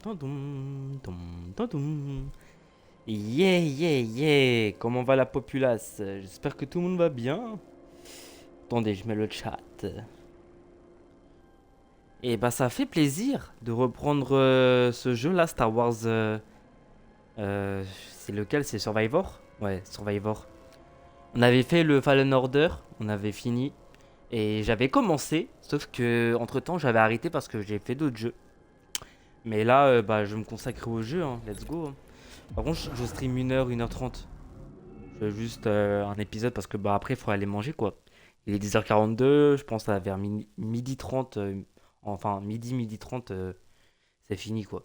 Tandoum, tom, tandoum. Yeah, yeah, yeah. Comment va la populace? J'espère que tout le monde va bien. Attendez, je mets le chat. Et bah, ça fait plaisir de reprendre ce jeu-là, Star Wars. C'est lequel? C'est Survivor? Ouais, Survivor. On avait fait le Fallen Order, on avait fini. Et j'avais commencé, sauf que entre-temps, j'avais arrêté parce que j'ai fait d'autres jeux. Mais là, bah, je vais me consacrer au jeu, hein. Let's go, hein. Par contre, je stream 1h, 1h30. Je fais juste un épisode parce que bah après il faut aller manger quoi. Il est 10h42, je pense à vers midi 30, enfin midi 30, c'est fini quoi.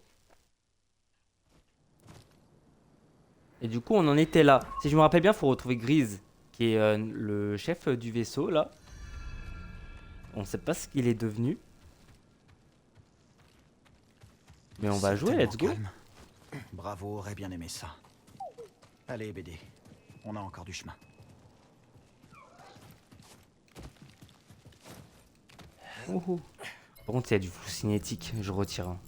Et du coup on en était là. Si je me rappelle bien, faut retrouver Grise, qui est le chef du vaisseau là. On sait pas ce qu'il est devenu, mais on va C'est jouer, tellement let's go. calme. Bravo aurait bien aimé ça. Allez, BD, on a encore du chemin. Oh, oh. Par contre il y a du flou cinétique, je retire, hein.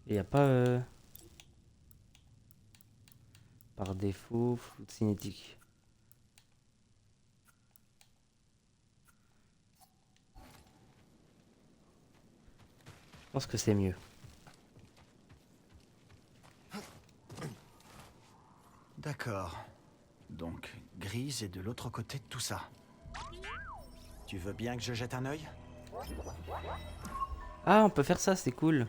Il y a pas par défaut flou cinétique. Je pense que c'est mieux. D'accord. Donc, Grise est de l'autre côté de tout ça. Tu veux bien que je jette un œil? Ah, on peut faire ça, c'est cool.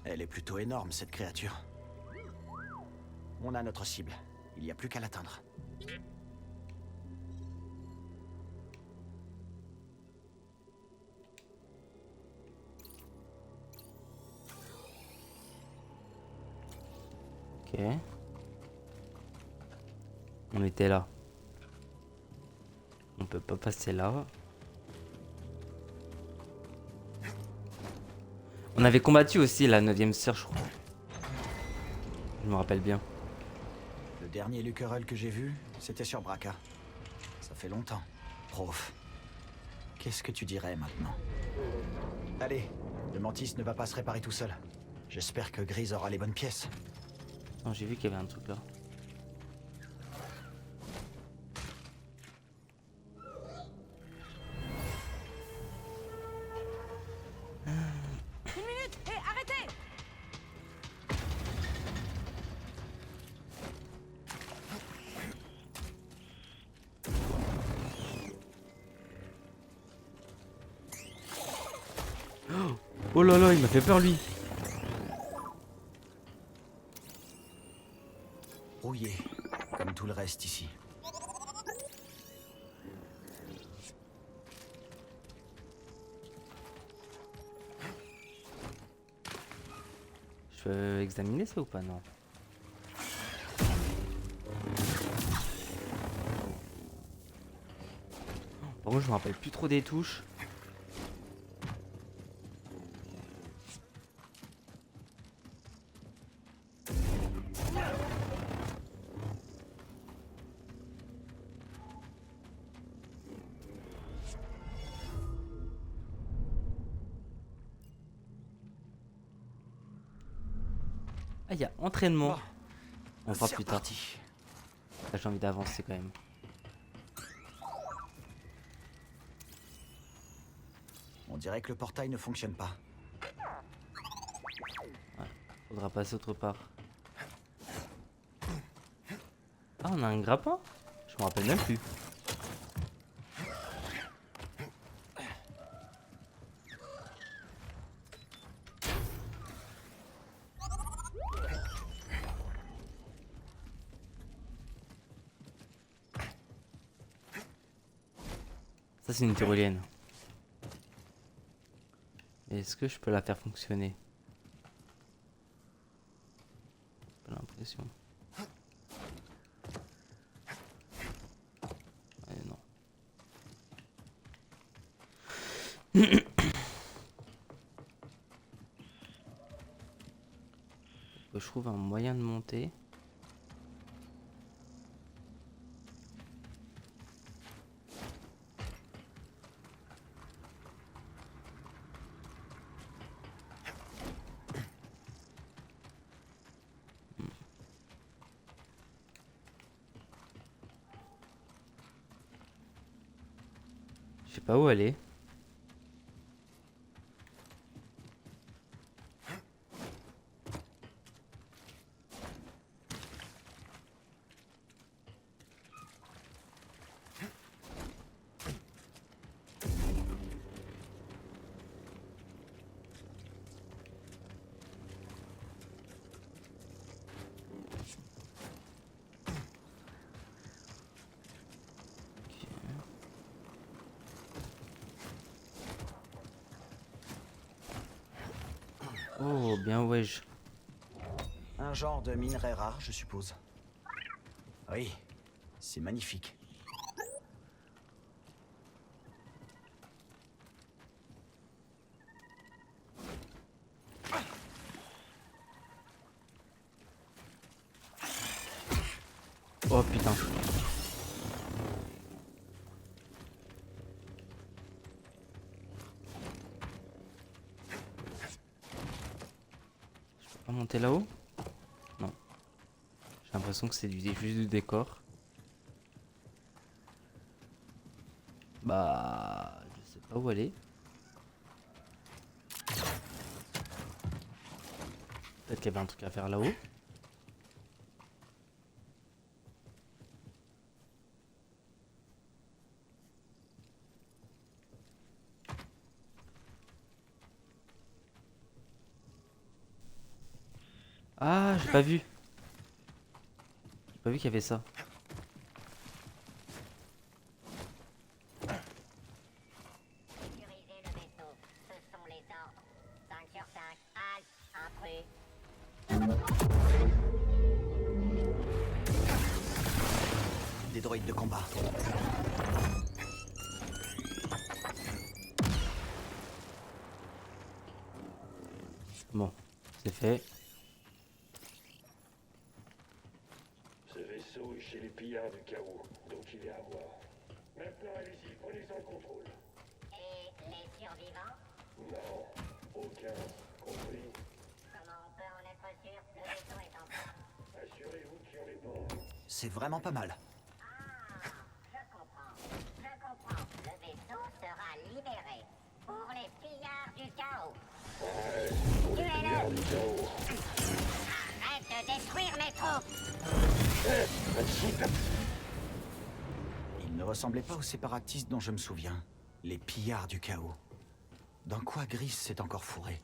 Elle est plutôt énorme, cette créature. On a notre cible. Il n'y a plus qu'à l'atteindre. Ok. On était là. On peut pas passer là. On avait combattu aussi la 9ème sœur, je crois. Je me rappelle bien. Le dernier Luckerel que j'ai vu, c'était sur Braca. Ça fait longtemps. Prof. Qu'est-ce que tu dirais maintenant? Allez, le Mantis ne va pas se réparer tout seul. J'espère que Grise aura les bonnes pièces. Non, j'ai vu qu'il y avait un truc là. Une minute. Hé, arrêtez. Oh là là, il m'a fait peur lui. Rouillé, comme tout le reste ici. Je peux examiner ça ou pas? Non. Par contre, je me rappelle plus trop des touches. Ah, il y a entraînement. Bon, On fera c'est plus tard. reparti. Là, j'ai envie d'avancer quand même. On dirait que le portail ne fonctionne pas. Faudra passer autre part. Ah, on a un grappin? Je me rappelle même plus. Ça, c'est une tyrolienne. Est-ce que je peux la faire fonctionner? Pas l'impression. Ouais, non. Faut que je trouve un moyen de monter. sais pas où aller. Oh, bien wesh. Un genre de minerai rare, je suppose. Oui, c'est magnifique. Oh putain. Je peux pas monter là-haut? Non. J'ai l'impression que c'est juste du décor. Bah, je sais pas où aller. Peut-être qu'il y avait un truc à faire là-haut. Ah, j'ai pas vu. J'ai pas vu qu'il y avait ça. Sécuriser le vaisseau. Ce sont les ordres. 5 sur 5. Halte. Intrus. Des droïdes de combat. Bon, c'est fait. Ce vaisseau est chez les pillards du chaos, donc il est à moi. Maintenant allez-y, prenez-en le contrôle. Et les survivants? Non, aucun. Compris. Comment on peut en être sûr? Le vaisseau est en panne. Assurez-vous qu'il y en ait pas. C'est vraiment pas mal. Ah, je comprends. Je comprends. Le vaisseau sera libéré. Pour les pillards du chaos. Tuez-le! Du chaos. Arrête de détruire mes troupes! Ils ne ressemblaient pas aux séparatistes dont je me souviens. Les pillards du chaos. Dans quoi Gris s'est encore fourré?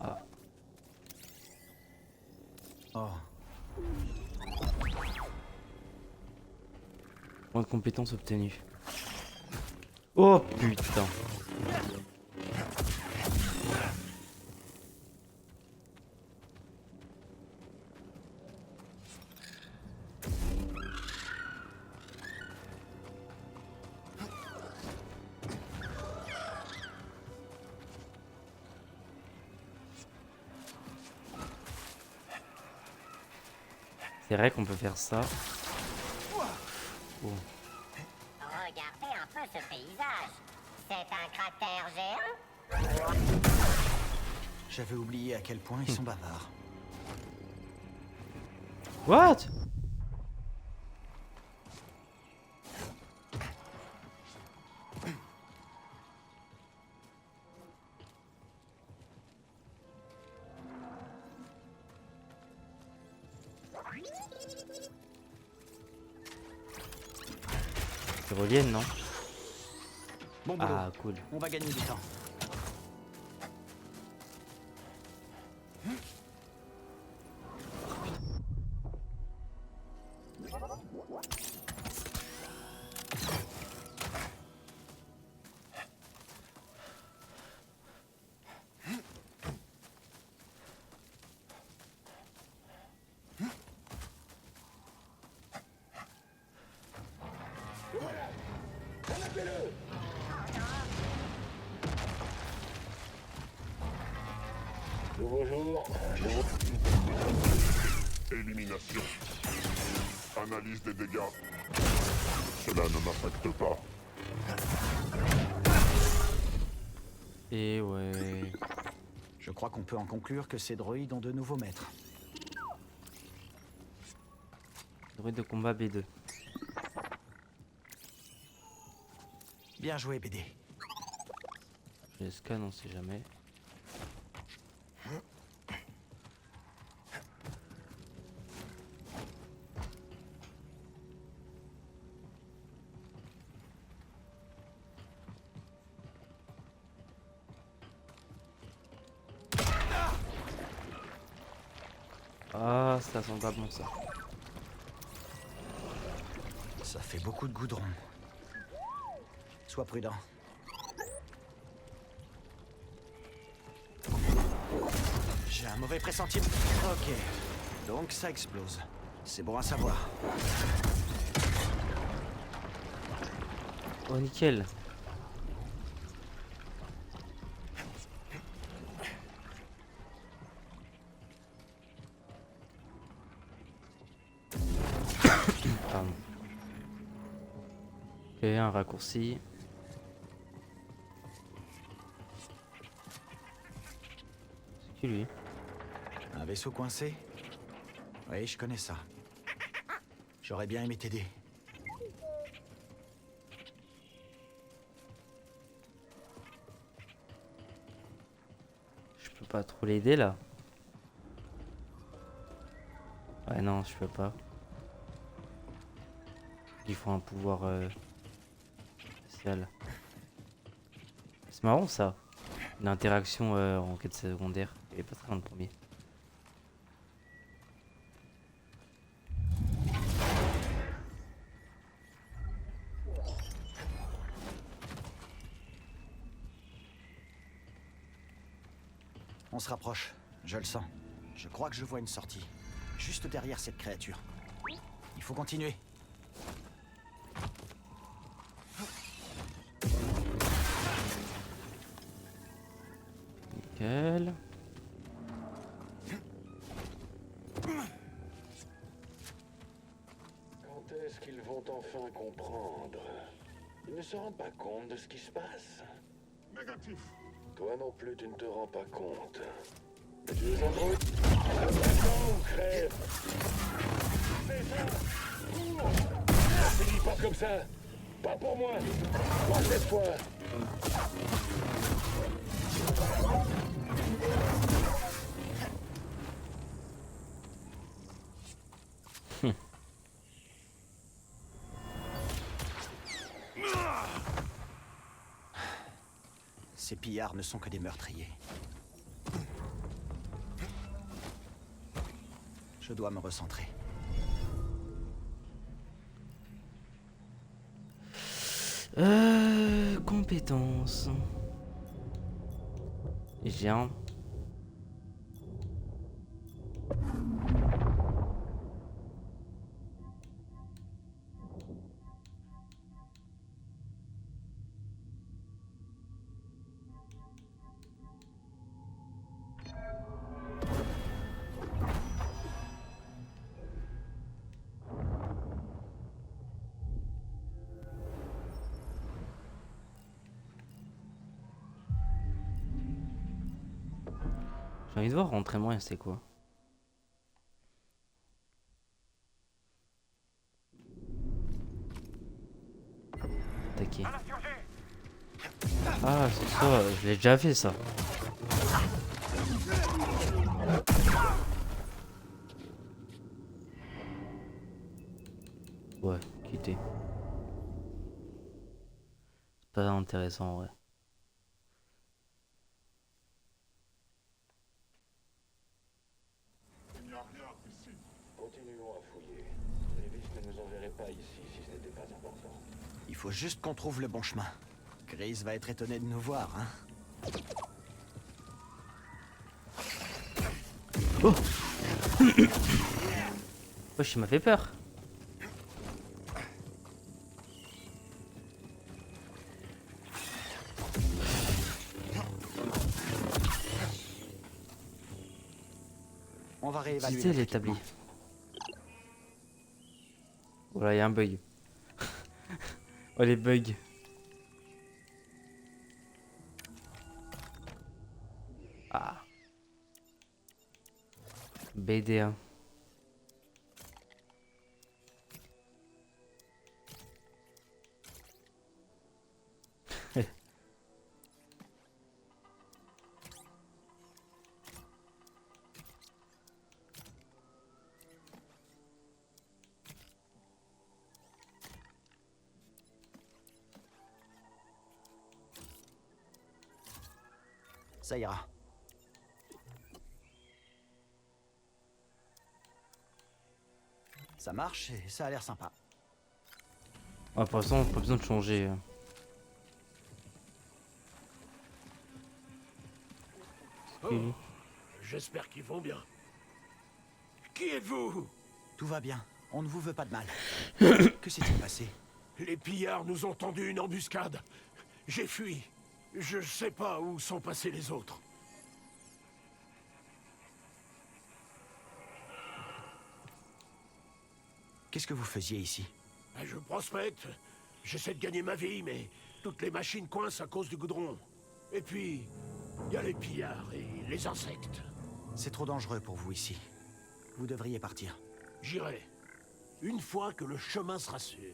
Ah, Oh, point de compétence obtenue. Oh putain. C'est vrai qu'on peut faire ça. Oh. Regardez un peu ce paysage. C'est un cratère géant? j'avais oublié à quel point ils sont bavards. What? Ils reviennent, non? Bon boulot, Ah, cool. on va gagner du temps. Nouveau jour, Élimination. Analyse des dégâts. Cela ne m'affecte pas. Et ouais. Je crois qu'on peut en conclure que ces droïdes ont de nouveaux maîtres. Droïde de combat B2. Bien joué, BD. Je les scanne, on sait jamais. Ah, ça sent pas bon ça. Ça fait beaucoup de goudron. Sois prudent. J'ai un mauvais pressentiment. Ok. Donc ça explose. C'est bon à savoir. Oh, nickel. Pardon. Ok, un raccourci. C'est qui lui? Un vaisseau coincé? Oui, je connais ça. J'aurais bien aimé t'aider. Je peux pas trop l'aider là. Ouais, non, je peux pas. Il faut un pouvoir spécial. C'est marrant ça. L'interaction en quête secondaire. Il est pas très dans le premier. On se rapproche. Je le sens. Je crois que je vois une sortie. Juste derrière cette créature. Il faut continuer. Nickel. Quand est-ce qu'ils vont enfin comprendre? Ils ne se rendent pas compte de ce qui se passe. Négatif. Toi non plus, tu ne te rends pas compte. Mais tu es un droïde. Attends ou crève. C'est ça. Cours. Ne finis pas comme ça. Pas pour moi. Pas cette fois. Ces pillards ne sont que des meurtriers. Je dois me recentrer. Compétences. J'ai un. J'ai envie de voir entraînement, c'est quoi? Attaquer. Ah, c'est ça, je l'ai déjà fait ça. Ouais, quitter. C'est pas intéressant, ouais. Il n'y a rien ici. Continuons à fouiller. Lévis ne nous enverrait pas ici si ce n'était pas important. Il faut juste qu'on trouve le bon chemin. Gris va être étonné de nous voir, hein. Wesh, il m'a fait peur. On va réévaluer. Quitter l'établi. Voilà, il y a un bug. Oh les bugs. Ah. BD1. Ça ira. Ça marche et ça a l'air sympa. Ah, pour l'instant, pas besoin de changer. Oh, j'espère qu'ils vont bien. Qui êtes-vous? Tout va bien. On ne vous veut pas de mal. Que s'est-il passé? Les pillards nous ont tendu une embuscade. J'ai fui. Je sais pas où sont passés les autres. Qu'est-ce que vous faisiez ici? Je prospecte. J'essaie de gagner ma vie, mais toutes les machines coincent à cause du goudron. Et puis, il y a les pillards et les insectes. C'est trop dangereux pour vous ici. Vous devriez partir. J'irai. Une fois que le chemin sera sûr.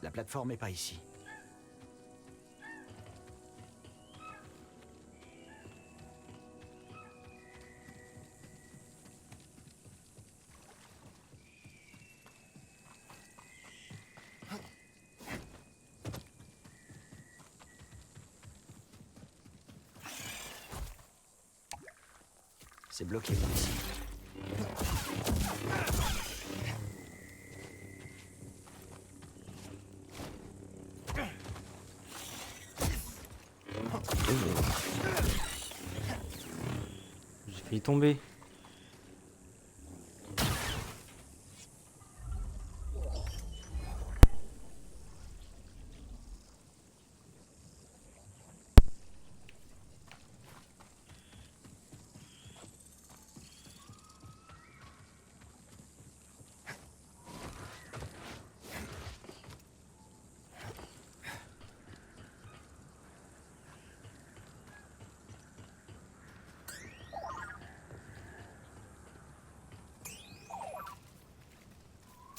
La plateforme est pas ici. C'est bloqué par ici. J'ai failli tomber.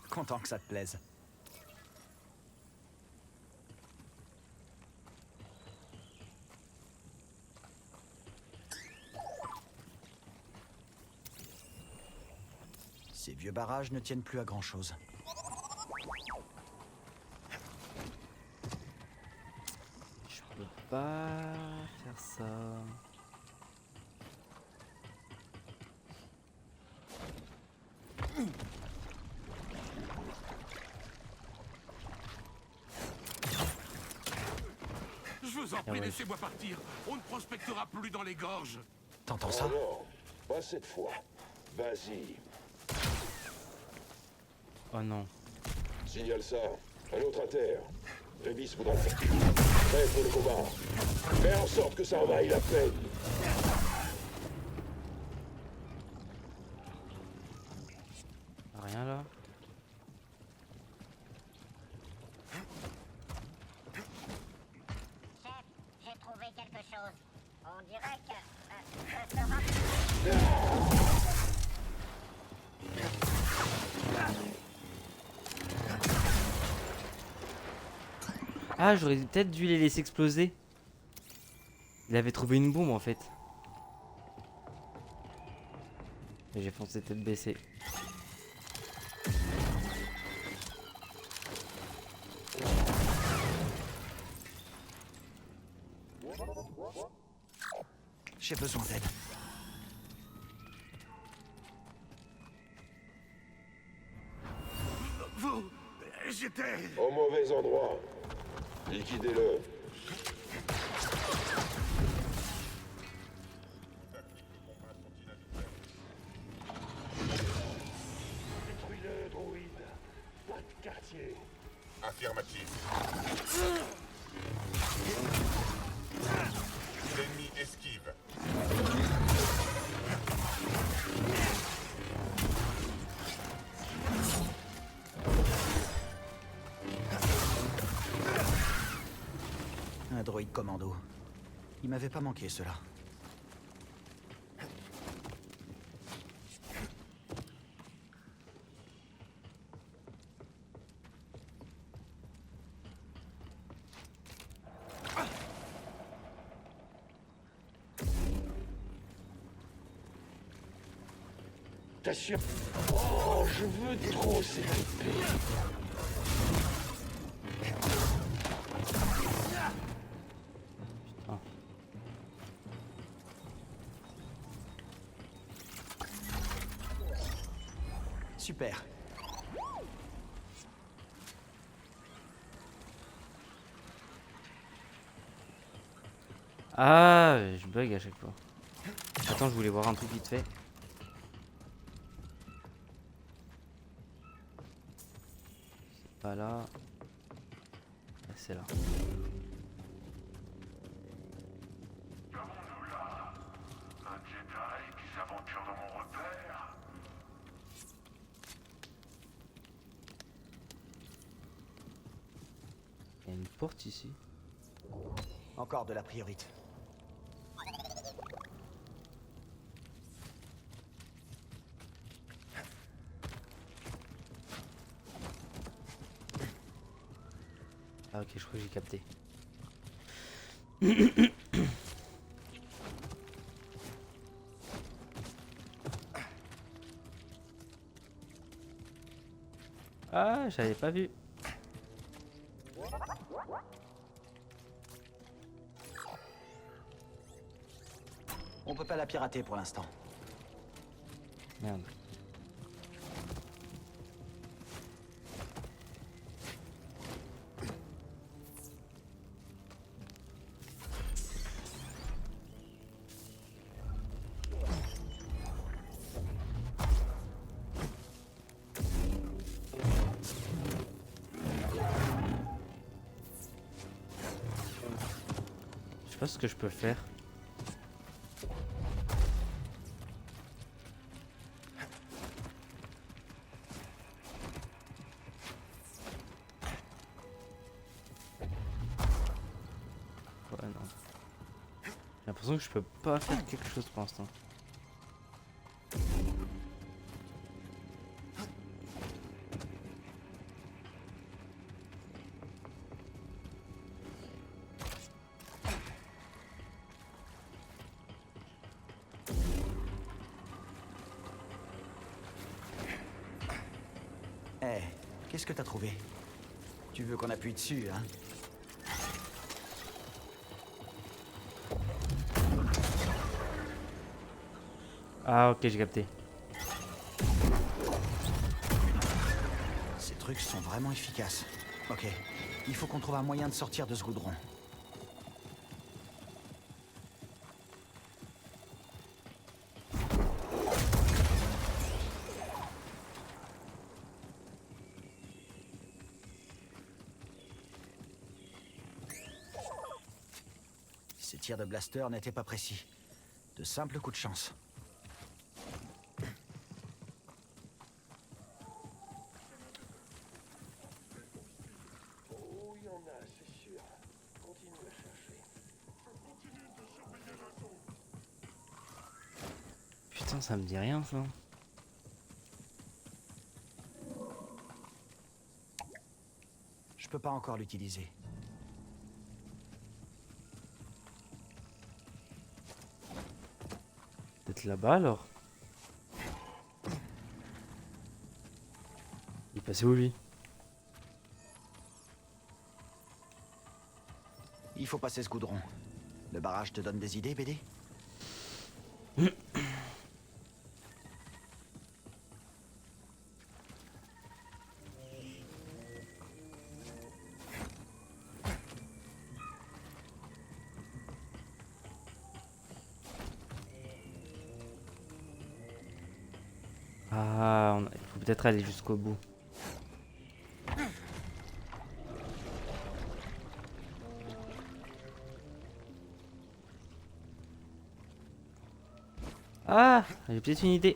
Content que ça te plaise. Ces vieux barrages ne tiennent plus à grand-chose. Je peux pas faire ça. Je vous en Ah prie, ouais. laissez-moi partir. On ne prospectera plus dans les gorges. T'entends ça? Oh non, pas cette fois. Vas-y, Oh non. signale ça. Un autre à terre. Révis voudra le faire. Prêt pour le combat. Fais en sorte que ça en vaille la peine. Rien là. Chef, j'ai trouvé quelque chose. On dirait que ça sera... Ah, j'aurais peut-être dû les laisser exploser. Il avait trouvé une bombe en fait. Et j'ai foncé tête baissée. J'ai besoin d'aide. Vous... J'étais... Au mauvais endroit. Liquidez-le. Détruis-le, droïde. Pas de quartier. Affirmatif. L'ennemi esquive. droïde commando. Il m'avait pas manqué cela. T'assures. Oh, je veux trop cette épée. Ah. Super. Ah, je bug à chaque fois. Attends, je voulais voir un truc vite fait. C'est pas là. Ah, c'est là. Un Jedi qui s'aventure dans mon repère. Il y a une porte ici. Encore de la priorité. Ah ok, je crois que j'ai capté. Ah, j'avais pas vu. On peut pas la pirater pour l'instant. Merde. Je sais pas ce que je peux faire. Ouais, non. J'ai l'impression que je peux pas faire quelque chose pour l'instant. Eh, qu'est-ce que t'as trouvé? Tu veux qu'on appuie dessus, hein? Ah ok, j'ai capté. Ces trucs sont vraiment efficaces. Ok, il faut qu'on trouve un moyen de sortir de ce goudron. Ces tirs de blaster n'étaient pas précis. De simples coups de chance. Oh, il y en a, c'est sûr. Continue à chercher. Putain, ça me dit rien ça. Je peux pas encore l'utiliser. Peut-être là-bas alors. Il est passé où lui? Il faut passer ce goudron. Le barrage te donne des idées, BD? Ah, il faut peut-être aller jusqu'au bout. Ah, j'ai peut-être une idée.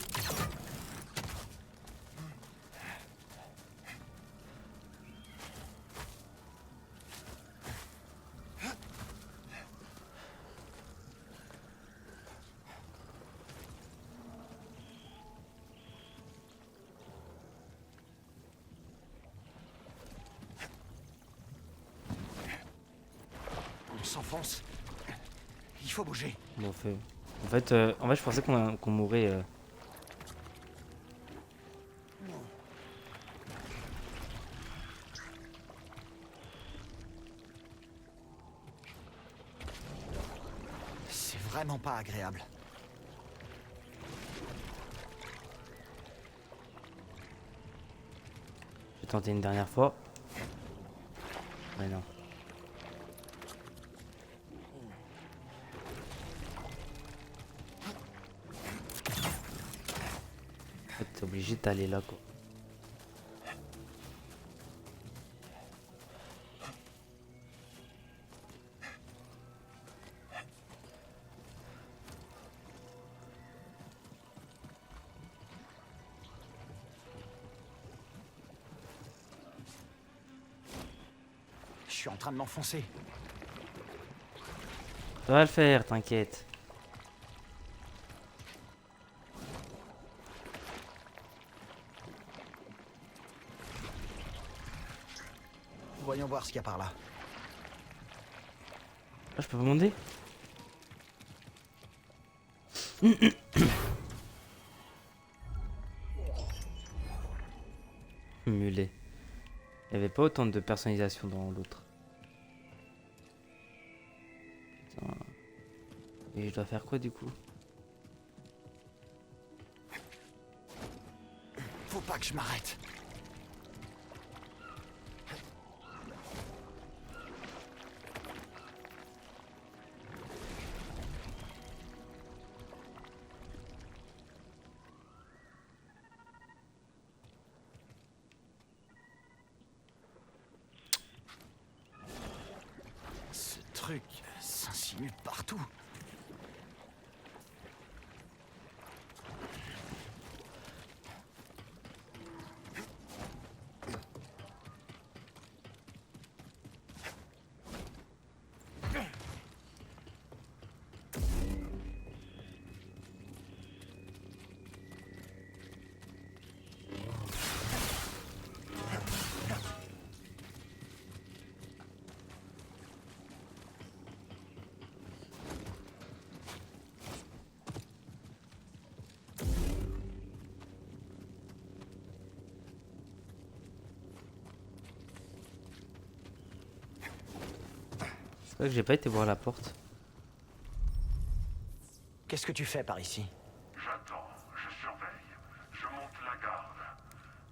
s'enfonce. Il faut bouger. Bon, en fait, je pensais qu'on mourrait. C'est vraiment pas agréable. Je vais tenter une dernière fois. Mais non. En fait, t'es obligé d'aller là, quoi. Je suis en train de m'enfoncer. Ça va le faire, t'inquiète. Voyons voir ce qu'il y a par là. Ah, je peux pas monter? Mulet. Il n'y avait pas autant de personnalisation dans l'autre. Putain. Et je dois faire quoi du coup? Faut pas que je m'arrête. Ce truc s'insinue partout. C'est vrai que j'ai pas été voir la porte. Qu'est-ce que tu fais par ici? J'attends, je surveille, je monte la garde.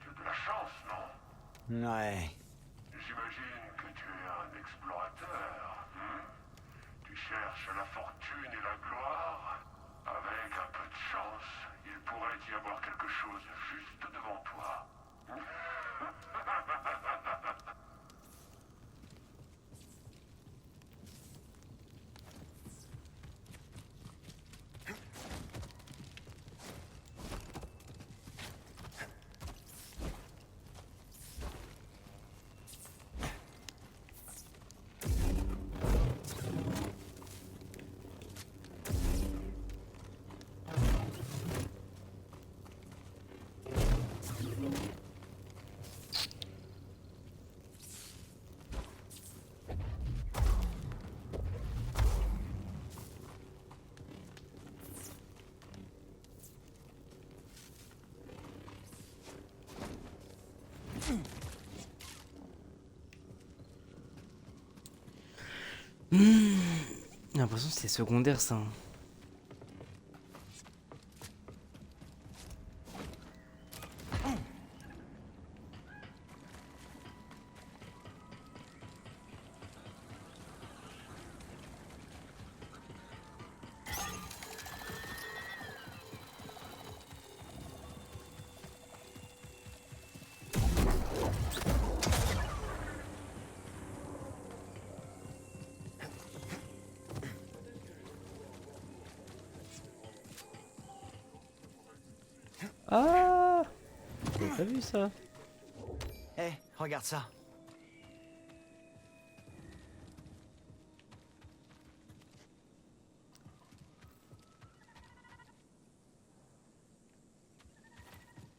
Tu as de la chance, non? Ouais. J'imagine que tu es un explorateur. Tu cherches la fortune et la gloire. Avec un peu de chance, il pourrait y avoir quelque chose juste devant toi. J'ai l'impression que c'est secondaire ça. Ah, j'avais pas vu ça. Hé, regarde ça.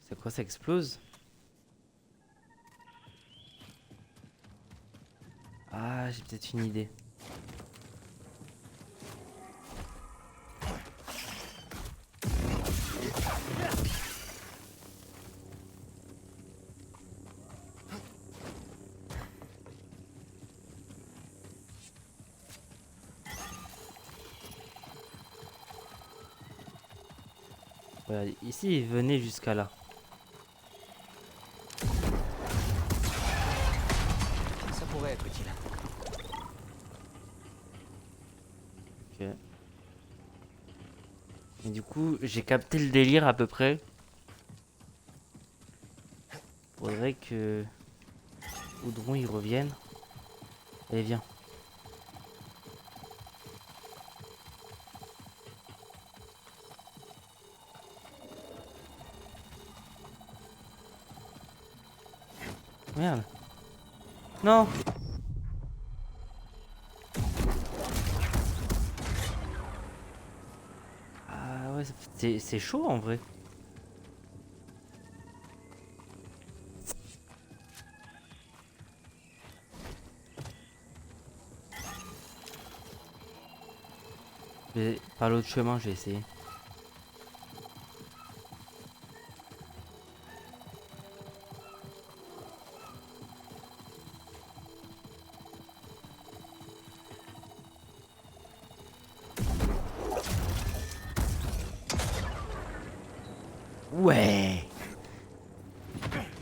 C'est quoi, ça explose? Ah, j'ai peut-être une idée. Ouais, ici, venez jusqu'à là. Ça pourrait être utile. Ok. Et du coup, j'ai capté le délire à peu près. Faudrait que Audron il revienne. Allez, viens. Merde. Non. Ah ouais, c'est chaud en vrai. Mais par l'autre chemin, j'ai essayé. Ouais. Qu'est-ce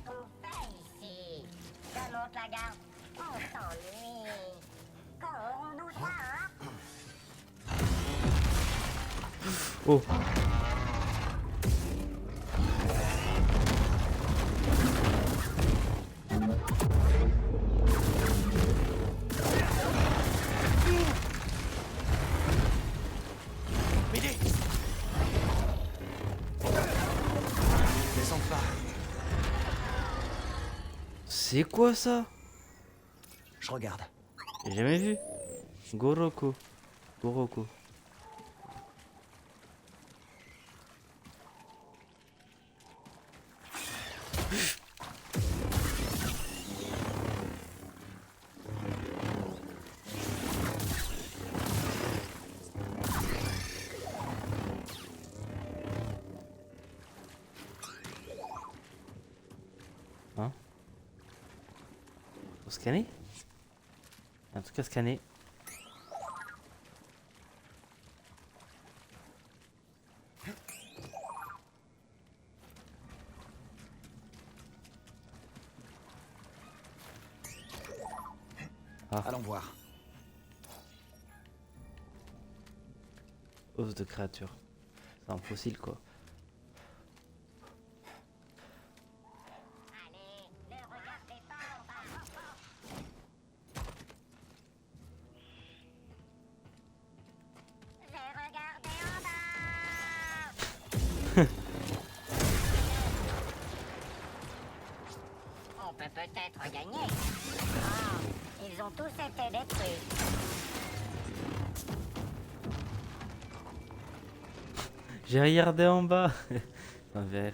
qu'on fait ici? Je monte la garde. On s'ennuie. Quand aurons-nous droit, hein? Oh. M'aider. Descends pas. C'est quoi ça? Je regarde. J'ai jamais vu. Goroko. Goroko. Hein? Faut scanner? Un truc à scanner. Allons voir. Os de créature. C'est un fossile quoi. Allez, ne regardez pas en bas. J'ai regardé en bas. On peut peut-être gagner. Oh, ils ont tous été détruits. J'ai regardé en bas. Un verre.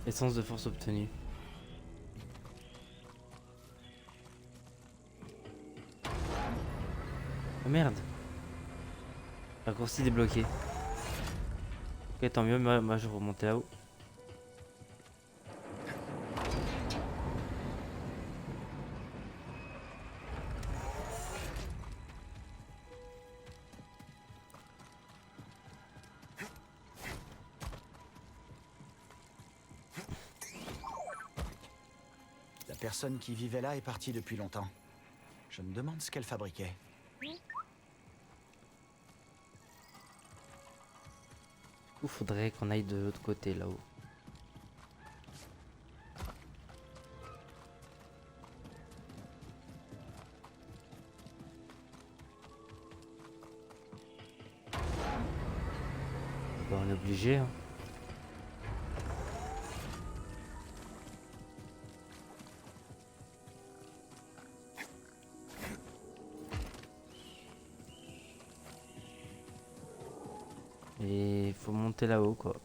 Essence de force obtenue. Oh merde. Raccourci débloqué. Ok, tant mieux, moi je vais remonter là-haut. La personne qui vivait là est partie depuis longtemps. Je me demande ce qu'elle fabriquait. Du coup, faudrait qu'on aille de l'autre côté là-haut. Bah, on est obligé. Hein. Et il faut monter là-haut quoi.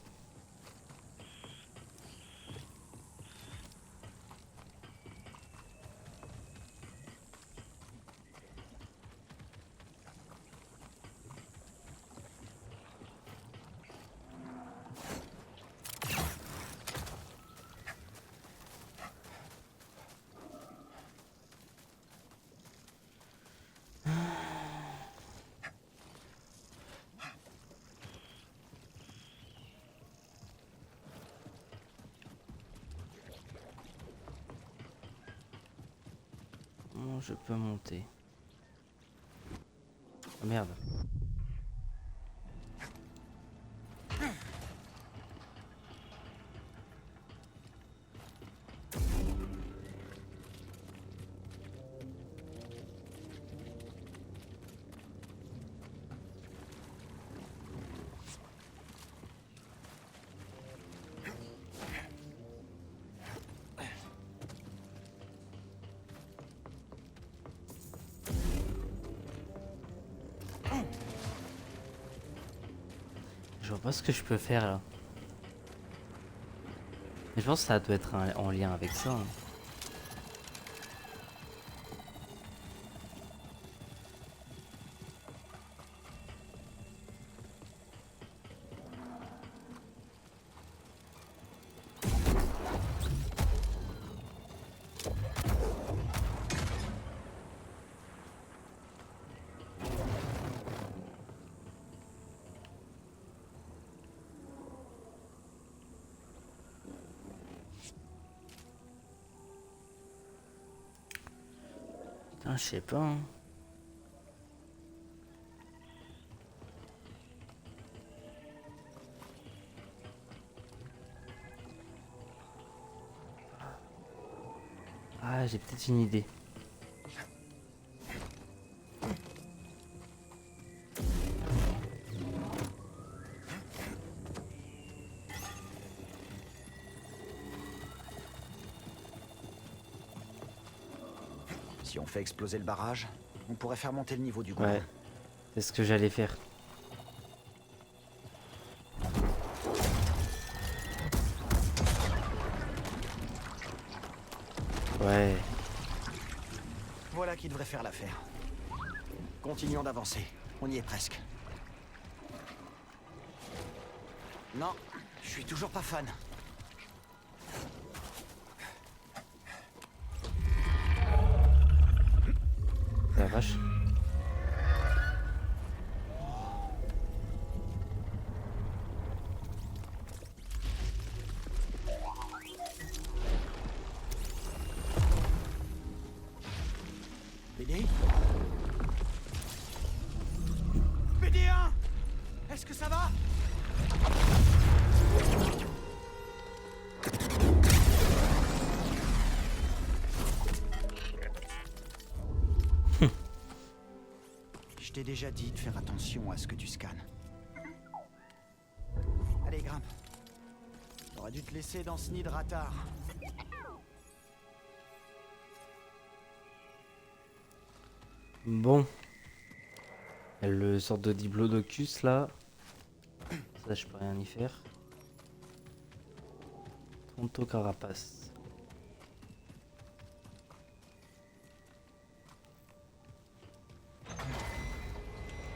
je peux monter. Oh, merde. Je vois pas ce que je peux faire là. Mais je pense que ça doit être en lien avec ça, hein. Putain, je sais pas, hein. Ah, j'ai peut-être une idée. Si on fait exploser le barrage, on pourrait faire monter le niveau du gouffre. Ouais, c'est ce que j'allais faire. Ouais. Voilà qui devrait faire l'affaire. Continuons d'avancer. On y est presque. Non, je suis toujours pas fan. La vache. BD BD1 Est-ce que ça va? Je t'ai déjà dit de faire attention à ce que tu scannes. Allez, grimpe. J'aurais dû te laisser dans ce nid de ratard. Bon. Il y a le sort de diplodocus là. Ça, je peux rien y faire. Tonto carapace.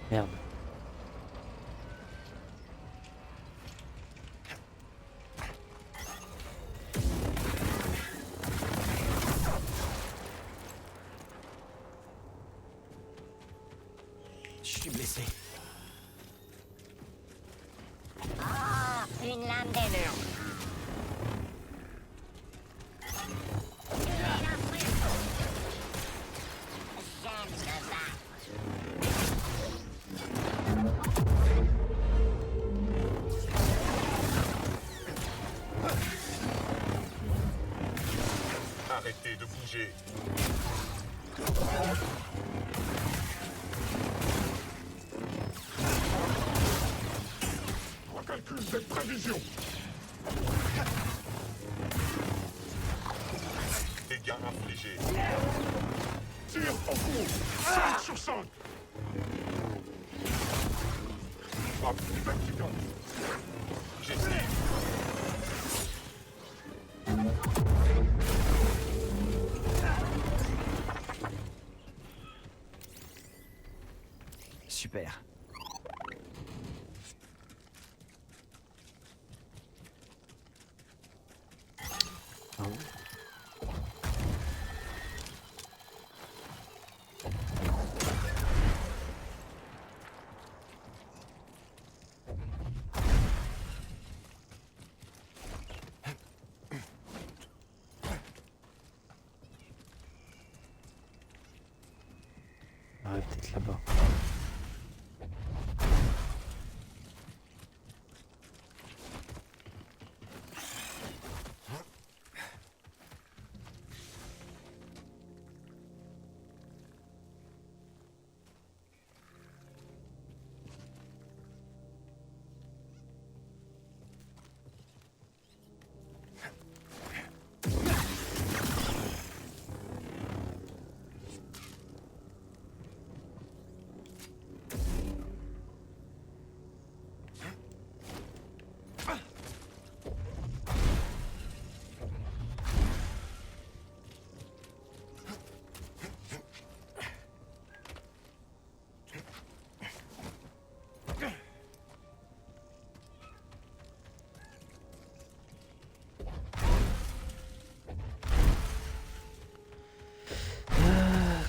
Merde. Je suis blessé. Ah, une lame des murs. J'aime me battre. Arrêtez de bouger. Recalcule cette prévision. Dégâts infligés. Tire en cours. 5 sur 5. Frappe verticale. J'esquive. Super. ouais, peut-être là-bas.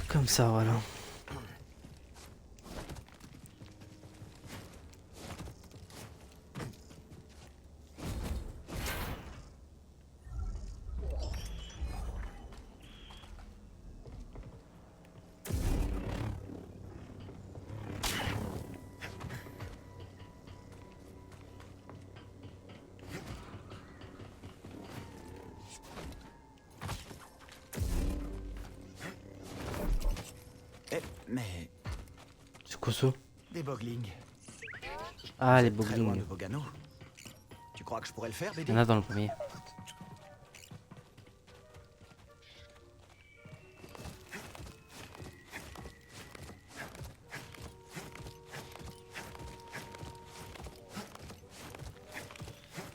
Comme ça, voilà. Eh, mais... C'est quoi ça? Des boglings. Ah, les Très loin de boglings. Bogano. Tu crois que je pourrais le faire, Il y BD? en a dans le premier.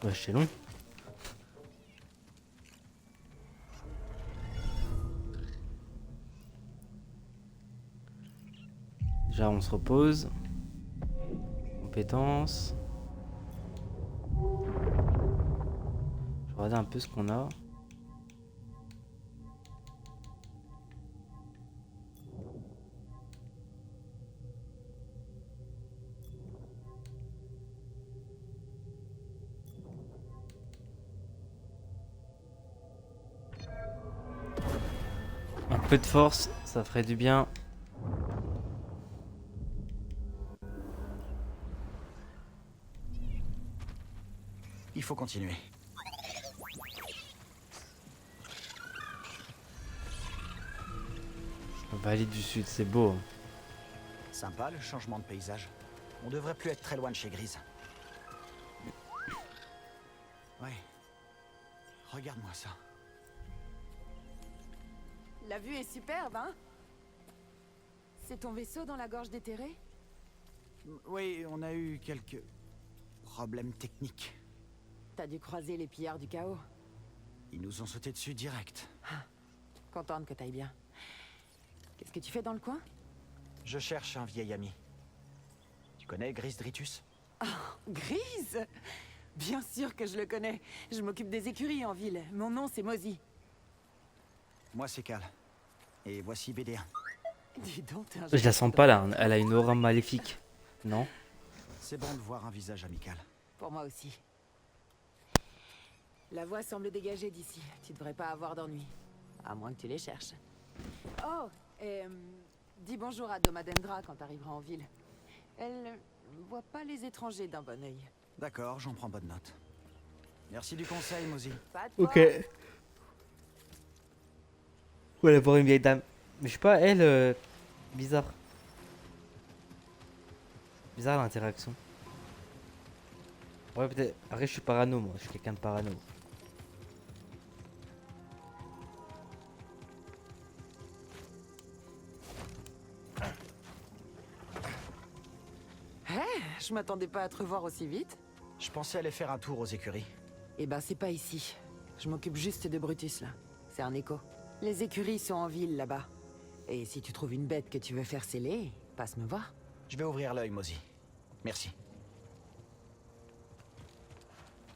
Ouais, c'est long. Déjà, on se repose. Compétences. Je regarde un peu ce qu'on a. Un peu de force, ça ferait du bien. Il faut continuer. Vallée du Sud, c'est beau. Hein. Sympa le changement de paysage. On devrait plus être très loin de chez Grise. Ouais. Regarde-moi ça. La vue est superbe, hein? C'est ton vaisseau dans la gorge déterrée? Oui, on a eu quelques problèmes techniques. T'as dû croiser les pillards du chaos. Ils nous ont sauté dessus direct. Contente que t'ailles bien. Qu'est-ce que tu fais dans le coin? Je cherche un vieil ami. Tu connais Grise Dritus? Grise? Bien sûr que je le connais. Je m'occupe des écuries en ville. Mon nom, c'est Mozy. Moi, c'est Cal. Et voici BD1. Dis donc, t'es un Je la gentil sens pas là, elle a une aura maléfique. Non? C'est bon de voir un visage amical. Pour moi aussi. La voie semble dégagée d'ici. Tu devrais pas avoir d'ennui. À moins que tu les cherches. Oh, et dis bonjour à Domadendra quand t'arriveras en ville. Elle voit pas les étrangers d'un bon œil. D'accord, j'en prends bonne note. Merci du conseil, Mozy. Pas de Ok. quoi. Voilà, voir une vieille dame. Mais je sais pas, elle, bizarre. Bizarre l'interaction. Ouais, peut-être. Après, je suis parano, moi. Je suis quelqu'un de parano. Je m'attendais pas à te revoir aussi vite. Je pensais aller faire un tour aux écuries. Eh ben, c'est pas ici. Je m'occupe juste de Brutus, là. C'est un écho. Les écuries sont en ville, là-bas. Et si tu trouves une bête que tu veux faire sceller, passe me voir. Je vais ouvrir l'œil, Mozy. Merci.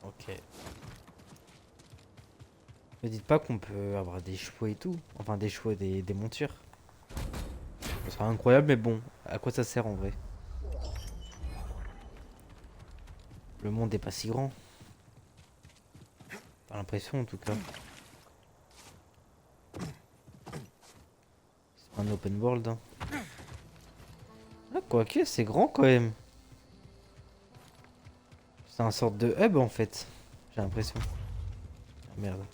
Ok. Ne dites pas qu'on peut avoir des chevaux et tout. Enfin, des chevaux, des montures. Ce serait incroyable, mais bon. À quoi ça sert en vrai? Le monde est pas si grand. Pas l'impression en tout cas. C'est pas un open world. Hein. Ah, quoique, c'est grand quand même. C'est un sorte de hub en fait. J'ai l'impression. Ah, merde.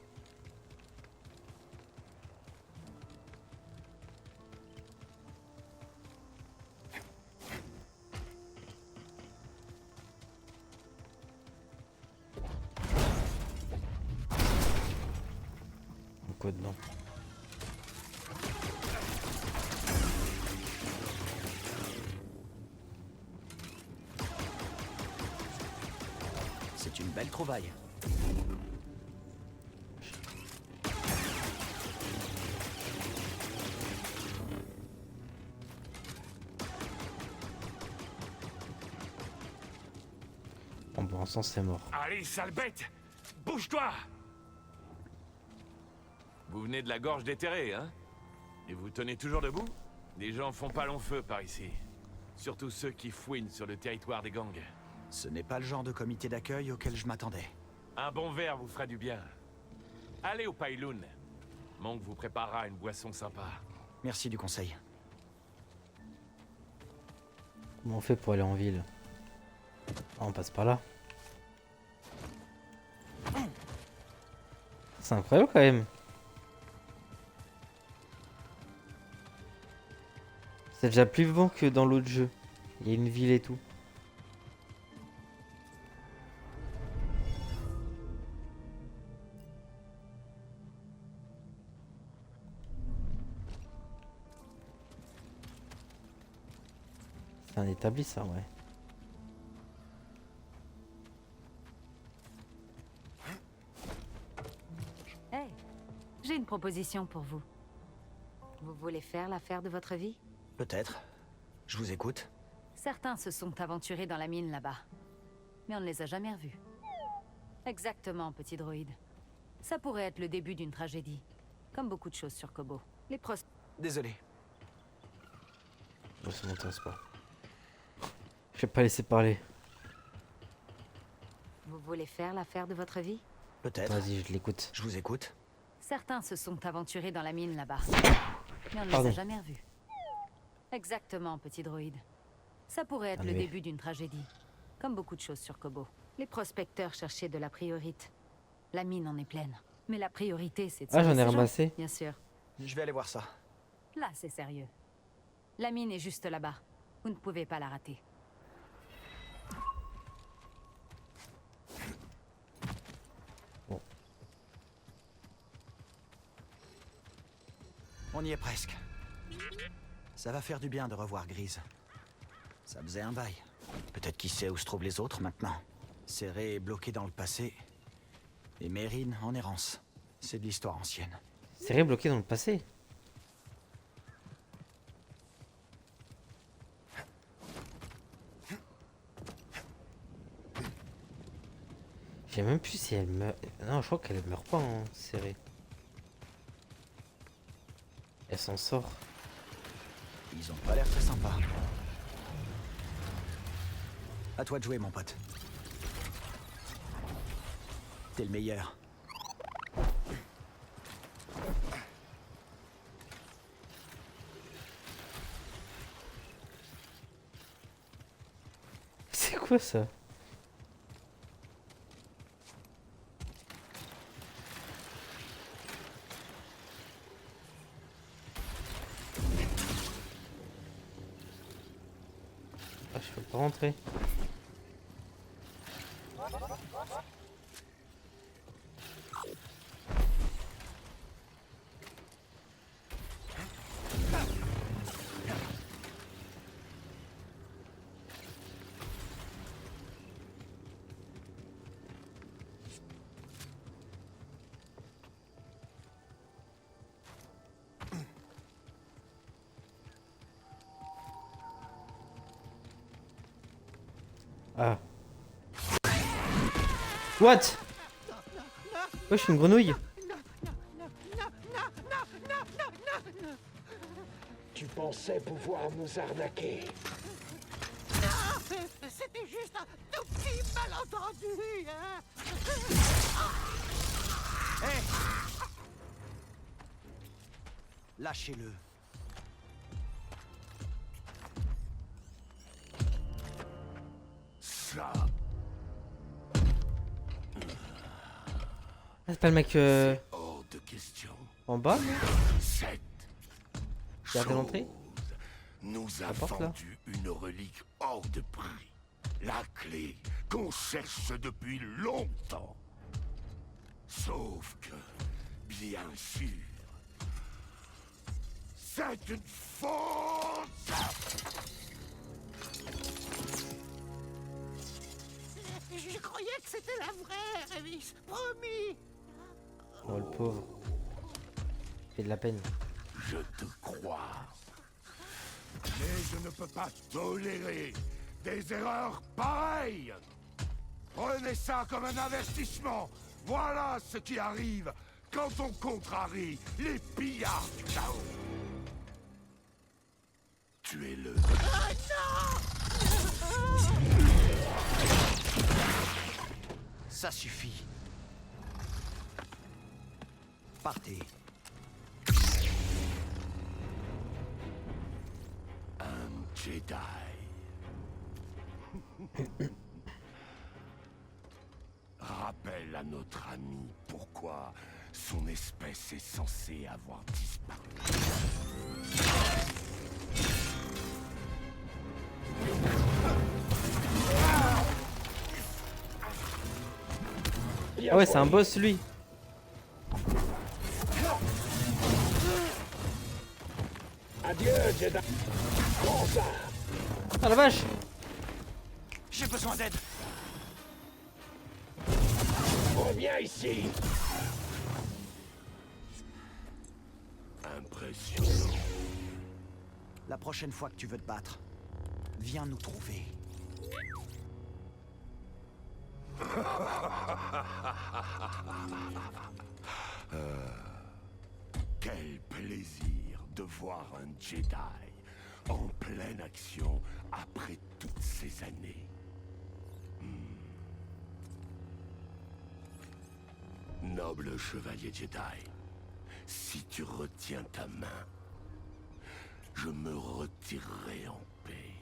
Quoi dedans? C'est une belle trouvaille. En bon sens, c'est mort. Allez, sale bête! Bouge-toi! Vous venez de la gorge déterrée, hein? Et vous tenez toujours debout? Les gens font pas long feu par ici. Surtout ceux qui fouinent sur le territoire des gangs. Ce n'est pas le genre de comité d'accueil auquel je m'attendais. Un bon verre vous fera du bien. Allez au Pailoun. Monk vous préparera une boisson sympa. Merci du conseil. Comment on fait pour aller en ville? Ah, on passe par là. C'est incroyable quand même. C'est déjà plus vivant que dans l'autre jeu. Il y a une ville et tout. C'est un établi ça, ouais. Hey, j'ai une proposition pour vous. Vous voulez faire l'affaire de votre vie? Peut-être. Je vous écoute. Certains se sont aventurés dans la mine là-bas. Mais on ne les a jamais revus. Exactement, petit droïde. Ça pourrait être le début d'une tragédie. Comme beaucoup de choses sur Kobo. Les pros... Désolé. Oh, ça m'intéresse pas. Je vais pas laisser parler. Vous voulez faire l'affaire de votre vie? Peut-être. Vas-y, je l'écoute. Je vous écoute. Certains se sont aventurés dans la mine là-bas. Mais on ne les Pardon. a jamais revus. Exactement, petit droïde. Ça pourrait être le mais- début d'une tragédie. Comme beaucoup de choses sur Kobo. Les prospecteurs cherchaient de la priorité. La mine en est pleine. Mais la priorité, c'est de Ah, sauver j'en ai ces gens, ramassé. bien sûr. Je vais aller voir ça. Là, c'est sérieux. La mine est juste là-bas. Vous ne pouvez pas la rater. On y est presque. Ça va faire du bien de revoir Grise. Ça faisait un bail. Peut-être qui sait où se trouvent les autres maintenant. Serré et bloqué dans le passé. Et Mérine en errance. C'est de l'histoire ancienne. C'est rebloqué dans le passé. Je sais même plus si elle meurt. Non, je crois qu'elle meurt pas en série. Elle s'en sort. Ils ont pas l'air très sympas. À toi de jouer, mon pote. T'es le meilleur. C'est quoi ça? Ah, je peux pas rentrer. Ah. What? Ouais, je suis une grenouille. Tu pensais pouvoir nous arnaquer. C'était juste un tout petit malentendu, hein. Lâchez-le. Ah, c'est pas le mec Hors de question. en bas, non? Cette Garde l'entrée. nous a La porte, là. vendu une relique hors de prix. La clé qu'on cherche depuis longtemps. Sauf que, bien sûr, c'est une faute. Je croyais que c'était la vraie, Révis. Promis. Oh, le pauvre. Il fait de la peine. Je te crois. Mais je ne peux pas tolérer des erreurs pareilles. Prenez ça comme un avertissement. Voilà ce qui arrive quand on contrarie les pillards du chaos. Tuez-le. Ça suffit. Partez. Un Jedi. Rappelle à notre ami pourquoi son espèce est censée avoir disparu. Ah ouais, c'est un boss lui. Adieu, Jedi. Prends ça. Ah la vache. J'ai besoin d'aide. Reviens ici. Impressionnant. La prochaine fois que tu veux te battre, viens nous trouver. Quel plaisir de voir un Jedi en pleine action après toutes ces années. Noble chevalier Jedi, si tu retiens ta main, je me retirerai en paix.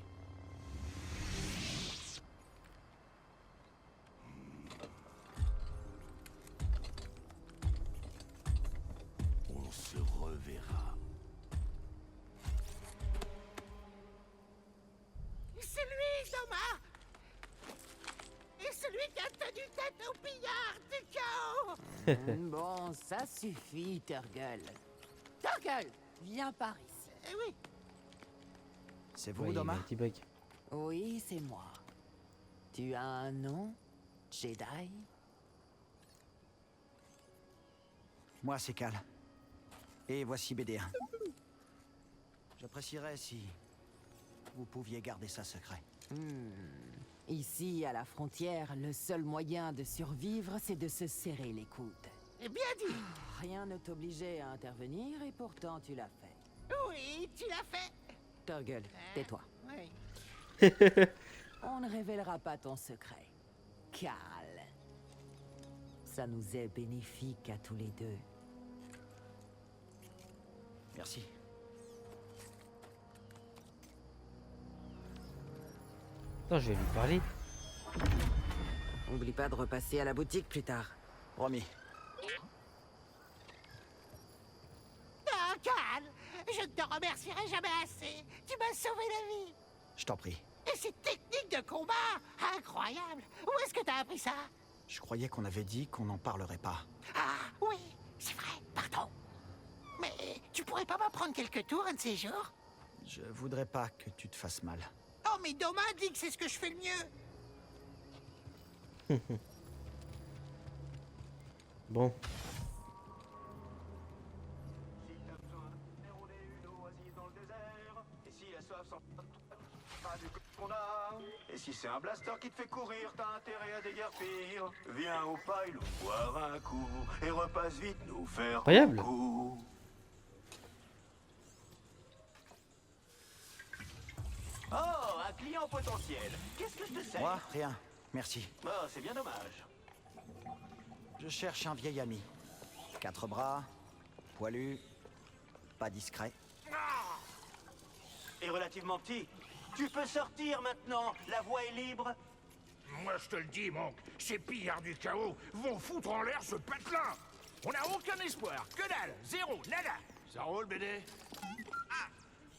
On se reverra. C'est lui, Thomas. Et celui qui a tenu tête au pillard du chaos. Bon, ça suffit, Turgle. Turgle, viens par ici. Eh oui. C'est vous, Ouais, il y a eu Doma? un petit bug. Oui, c'est moi. Tu as un nom, Jedi? Moi, c'est Cal. Et voici BD1. J'apprécierais si vous pouviez garder ça secret. Ici, à la frontière, le seul moyen de survivre, c'est de se serrer les coudes. Eh bien dit. Rien ne t'obligeait à intervenir et pourtant tu l'as fait. Oui, tu l'as fait. Turgle, tais-toi. Oui. On ne révélera pas ton secret. Cal. Ça nous est bénéfique à tous les deux. Merci. Attends, je vais lui parler. Oublie pas de repasser à la boutique plus tard. Promis. Ah, Cal, je ne te remercierai jamais assez. Tu m'as sauvé la vie. Je t'en prie. Et ces techniques de combat, incroyable. Où est-ce que t'as appris ça? Je croyais qu'on avait dit qu'on n'en parlerait pas. Ah, oui, c'est vrai, pardon. Mais tu pourrais pas m'apprendre quelques tours un de ces jours? Je voudrais pas que tu te fasses mal. Oh, mais Doma dit que c'est ce que je fais le mieux. Bon. Et si c'est un blaster qui te fait courir, t'as intérêt à déguerpir. Viens au pylon boire un coup et repasse vite nous faire Incroyable. coucou. Oh, un client potentiel. Qu'est-ce que je te sers? Moi, rien. Merci. Oh, c'est bien dommage. Je cherche un vieil ami. 4 bras, poilu, pas discret. Et relativement petit. Tu peux sortir maintenant, la voie est libre. Moi, je te le dis, Monk, ces pillards du chaos vont foutre en l'air ce patelin. On n'a aucun espoir. Que dalle. Zéro. Nada. Ça roule, BD?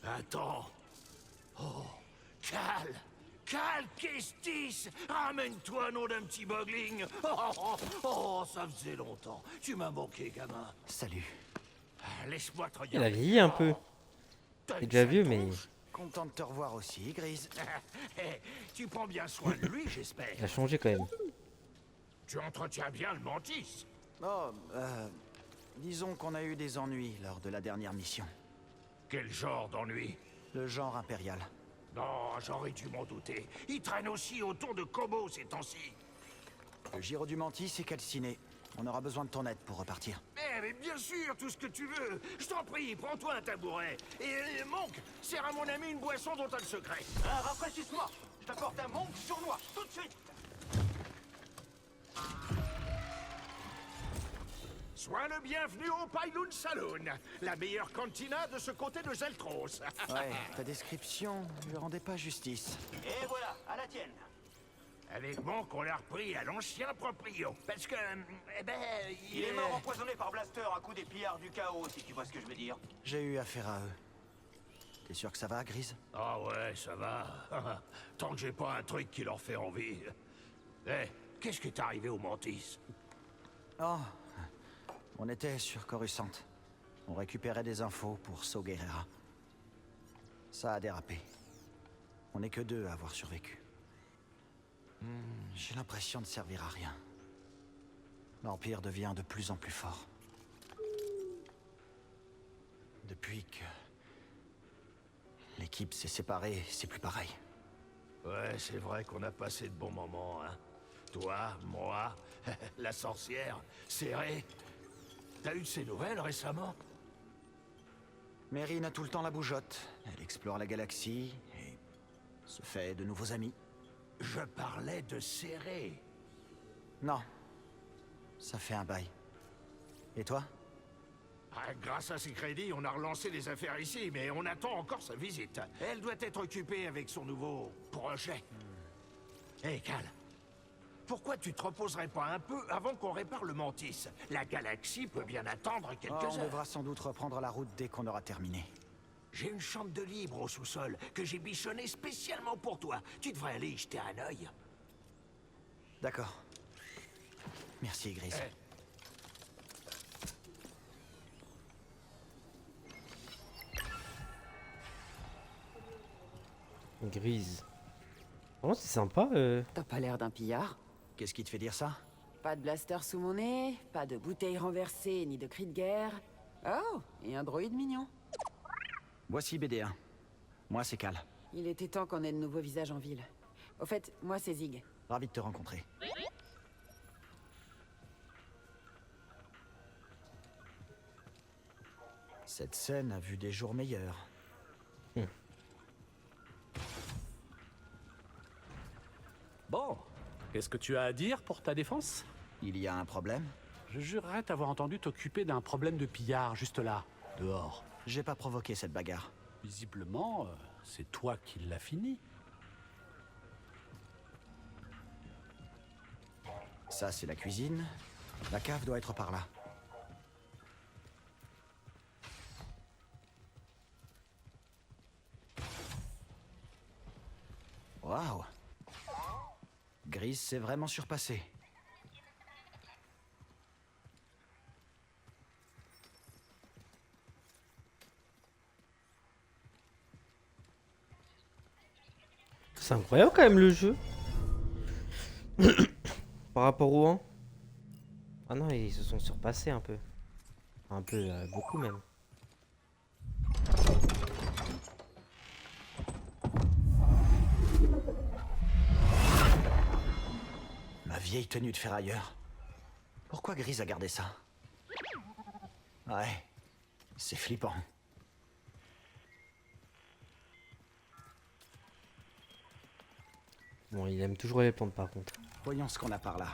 Attends. Oh. Cal. Cal Kestis. Ramène-toi, nom d'un petit bogling. Oh, ça faisait longtemps. Tu m'as manqué, gamin. Salut. Laisse-moi te Il a regarder. vieilli un peu. T'as Il est une déjà sale vieux, mais tronche. Content de te revoir aussi, Grise. Tu prends bien soin de lui, j'espère. il a changé quand même. Tu entretiens bien le mantis. Oh, disons qu'on a eu des ennuis lors de la dernière mission. Quel genre d'ennui? Le genre impérial. Non, j'aurais dû m'en douter. Il traîne aussi autour de Kobo ces temps-ci. Le Giro du Mantis est calciné. On aura besoin de ton aide pour repartir. Mais bien sûr, tout ce que tu veux. Je t'en prie, prends-toi un tabouret. Et Monk, sers à mon ami une boisson dont t'as le secret. Rafraîchisse-moi. Je t'apporte un Monk sournois, tout de suite. Sois le bienvenu au Pyloon Saloon, la meilleure cantina de ce côté de Zeltros. Ouais, ta description lui rendait pas justice. Et voilà, à la tienne. Avec Monk, on l'a repris à l'ancien proprio. Parce que, eh ben, Il est mort empoisonné par Blaster à coup des pillards du chaos, si tu vois ce que je veux dire. J'ai eu affaire à eux. T'es sûr que ça va, Grise? Ah ouais, ça va. Tant que j'ai pas un truc qui leur fait envie. Eh, qu'est-ce qui est arrivé au Mantis? Oh, on était sur Coruscant. On récupérait des infos pour Saw Gerrera. Ça a dérapé. On n'est que deux à avoir survécu. J'ai l'impression de servir à rien. L'Empire devient de plus en plus fort. Depuis que l'équipe s'est séparée, c'est plus pareil. Ouais, c'est vrai qu'on a passé de bons moments, hein. Toi, moi, la sorcière, Serré. T'as eu de ces nouvelles récemment? Meryn a tout le temps la bougeotte. Elle explore la galaxie et se fait de nouveaux amis. Je parlais de Serré. Non. Ça fait un bail. Et toi? Ah, grâce à ses crédits, on a relancé les affaires ici, mais on attend encore sa visite. Elle doit être occupée avec son nouveau projet. Hé, Cal, pourquoi tu te reposerais pas un peu avant qu'on répare le Mantis? La galaxie peut bien attendre quelques On heures. devra sans doute reprendre la route dès qu'on aura terminé. J'ai une chambre de libre au sous-sol que j'ai bichonnée spécialement pour toi. Tu devrais aller y jeter un œil. D'accord. Merci, Grise. Grise. Oh, c'est sympa. T'as pas l'air d'un pillard. Qu'est-ce qui te fait dire ça? Pas de blaster sous mon nez, pas de bouteilles renversées, ni de cris de guerre. Oh, et un droïde mignon. Voici BD1. Moi, c'est Cal. Il était temps qu'on ait de nouveaux visages en ville. Au fait, moi c'est Zig. Ravi de te rencontrer. Cette scène a vu des jours meilleurs. Bon, qu'est-ce que tu as à dire pour ta défense? Il y a un problème? Je jurerais t'avoir entendu t'occuper d'un problème de pillard, juste là, dehors. J'ai pas provoqué cette bagarre. Visiblement, c'est toi qui l'as fini. Ça, c'est la cuisine. La cave doit être par là. Waouh! Grise s'est vraiment surpassé. C'est incroyable quand même le jeu. Par rapport au 1. Ah non, ils se sont surpassés un peu. Un peu, beaucoup même. Ma vieille tenue de ferrailleur. Pourquoi Grise a gardé ça? Ouais, c'est flippant. Bon, il aime toujours les plantes par contre. Voyons ce qu'on a par là.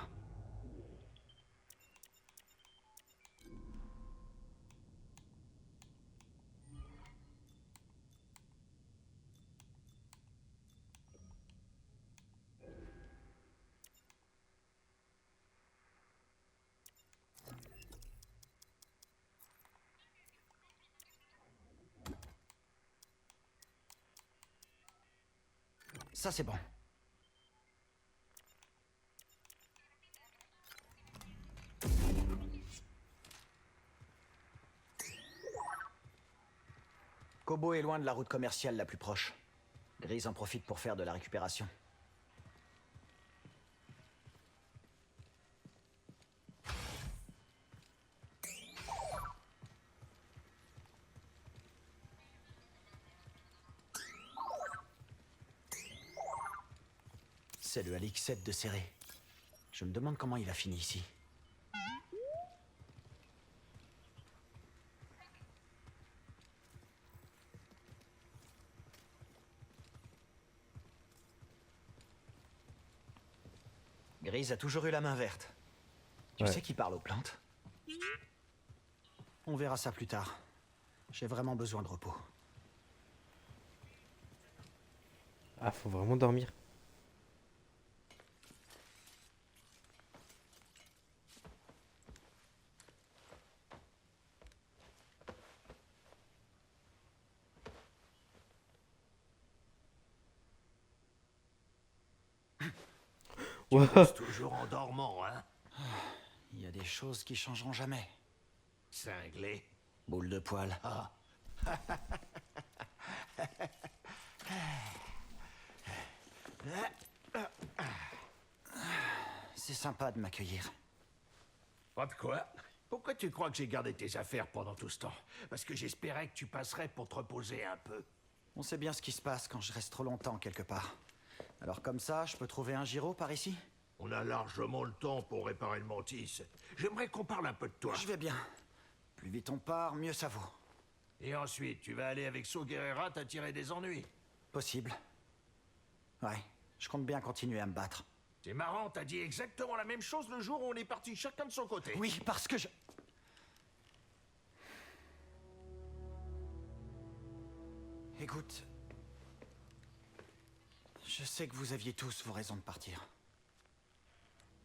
Ça c'est bon. Kobo est loin de la route commerciale la plus proche. Grise en profite pour faire de la récupération. C'est le Alix 7 de serré. Je me demande comment il a fini ici. Grise a toujours eu la main verte. Tu sais qui parle aux plantes? On verra ça plus tard. J'ai vraiment besoin de repos. Ah, faut vraiment dormir. Tu bosses toujours en dormant, hein? Il y a des choses qui changeront jamais. Cinglé. Boule de poil. Ah. C'est sympa de m'accueillir. Pas de quoi? Pourquoi tu crois que j'ai gardé tes affaires pendant tout ce temps? Parce que j'espérais que tu passerais pour te reposer un peu. On sait bien ce qui se passe quand je reste trop longtemps quelque part. Alors comme ça, je peux trouver un gyro par ici? On a largement le temps pour réparer le mantis. J'aimerais qu'on parle un peu de toi. Je vais bien. Plus vite on part, mieux ça vaut. Et ensuite, tu vas aller avec Saw Gerrera t'attirer des ennuis. Possible. Ouais, je compte bien continuer à me battre. C'est marrant, t'as dit exactement la même chose le jour où on est partis chacun de son côté. Oui, parce que je... Écoute... Je sais que vous aviez tous vos raisons de partir.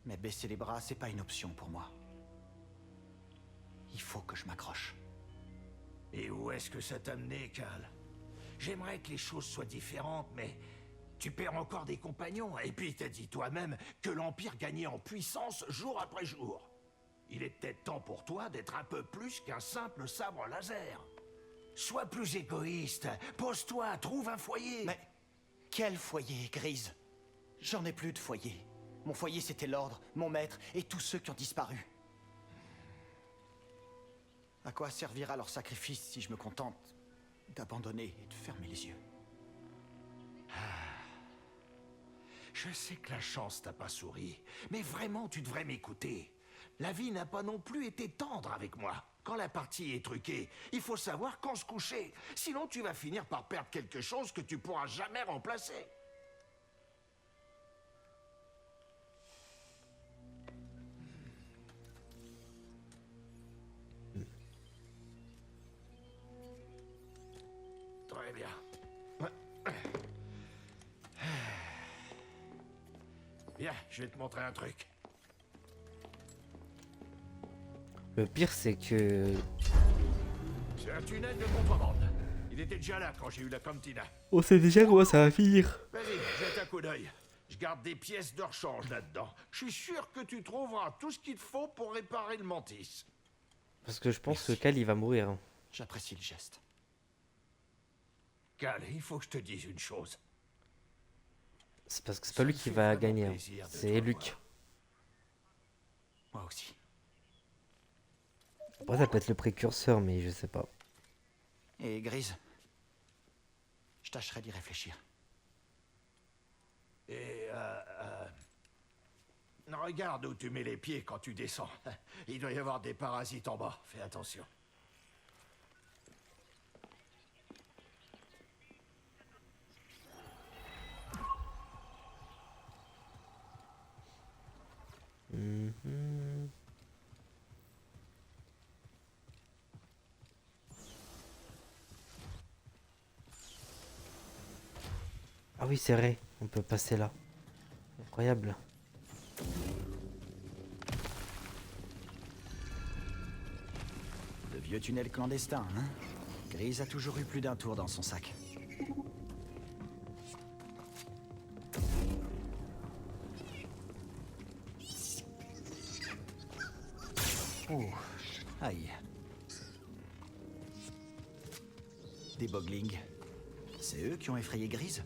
Mais baisser les bras, c'est pas une option pour moi. Il faut que je m'accroche. Et où est-ce que ça t'a mené, Cal? J'aimerais que les choses soient différentes, mais... Tu perds encore des compagnons, et puis t'as dit toi-même que l'Empire gagnait en puissance jour après jour. Il est peut-être temps pour toi d'être un peu plus qu'un simple sabre laser. Sois plus égoïste, pose-toi, trouve un foyer. Mais quel foyer, Grise? J'en ai plus de foyer. Mon foyer, c'était l'Ordre, mon maître et tous ceux qui ont disparu. À quoi servira leur sacrifice si je me contente d'abandonner et de fermer les yeux? Je sais que la chance t'a pas souri, mais vraiment tu devrais m'écouter. La vie n'a pas non plus été tendre avec moi. Quand la partie est truquée, il faut savoir quand se coucher. Sinon tu vas finir par perdre quelque chose que tu pourras jamais remplacer. Très bien. Viens, je vais te montrer un truc. Le pire, c'est que... C'est un tunnel de contrebande. Il était déjà là quand j'ai eu la cantina. On sait déjà comment ça va finir. Vas-y, jette un coup d'œil. Je garde des pièces de rechange là-dedans. Je suis sûr que tu trouveras tout ce qu'il te faut pour réparer le mantis. Parce que je pense que Cal, il va mourir. Hein. J'apprécie le geste. Cal, il faut que je te dise une chose. C'est parce que c'est pas lui qui va gagner. Hein. C'est Luc. Moi aussi. Après, ça peut être le précurseur, mais je sais pas. Et Grise, je tâcherai d'y réfléchir. Et regarde où tu mets les pieds quand tu descends. Il doit y avoir des parasites en bas. Fais attention. Ah oui, c'est vrai. On peut passer là. Incroyable. Le vieux tunnel clandestin, hein? Grise a toujours eu plus d'un tour dans son sac. Oh, aïe. Des boglings. C'est eux qui ont effrayé Grise?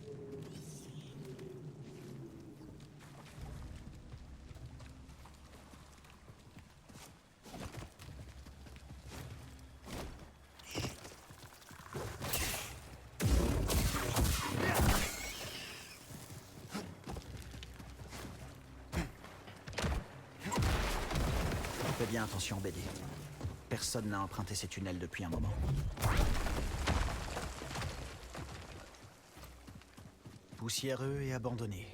Fais bien attention, BD. Personne n'a emprunté ces tunnels depuis un moment. Poussiéreux et abandonné.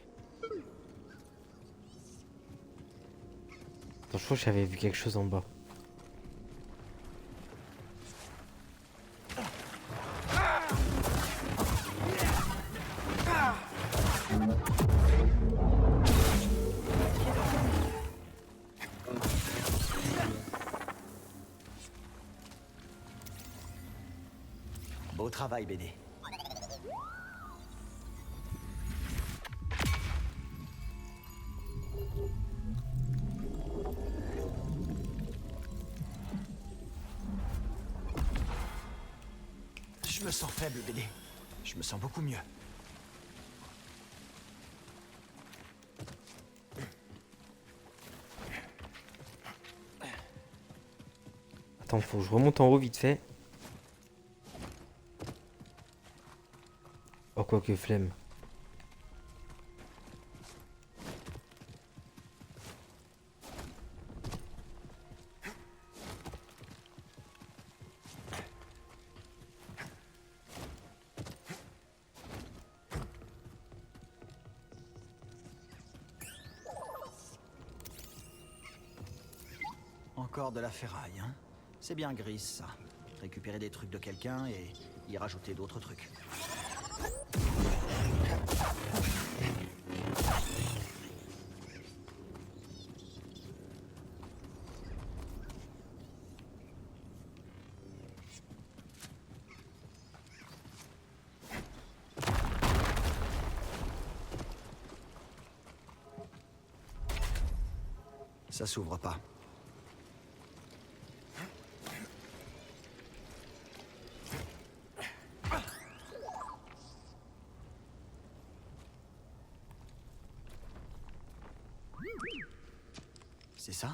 Attends, je crois que j'avais vu quelque chose en bas. Beau travail, BD. Je me sens faible, BD. Je me sens beaucoup mieux. Attends, faut que je remonte en haut vite fait. Oh, quoique flemme. Encore de la ferraille, hein? C'est bien Grise, ça. Récupérer des trucs de quelqu'un et y rajouter d'autres trucs. Ça s'ouvre pas. C'est ça?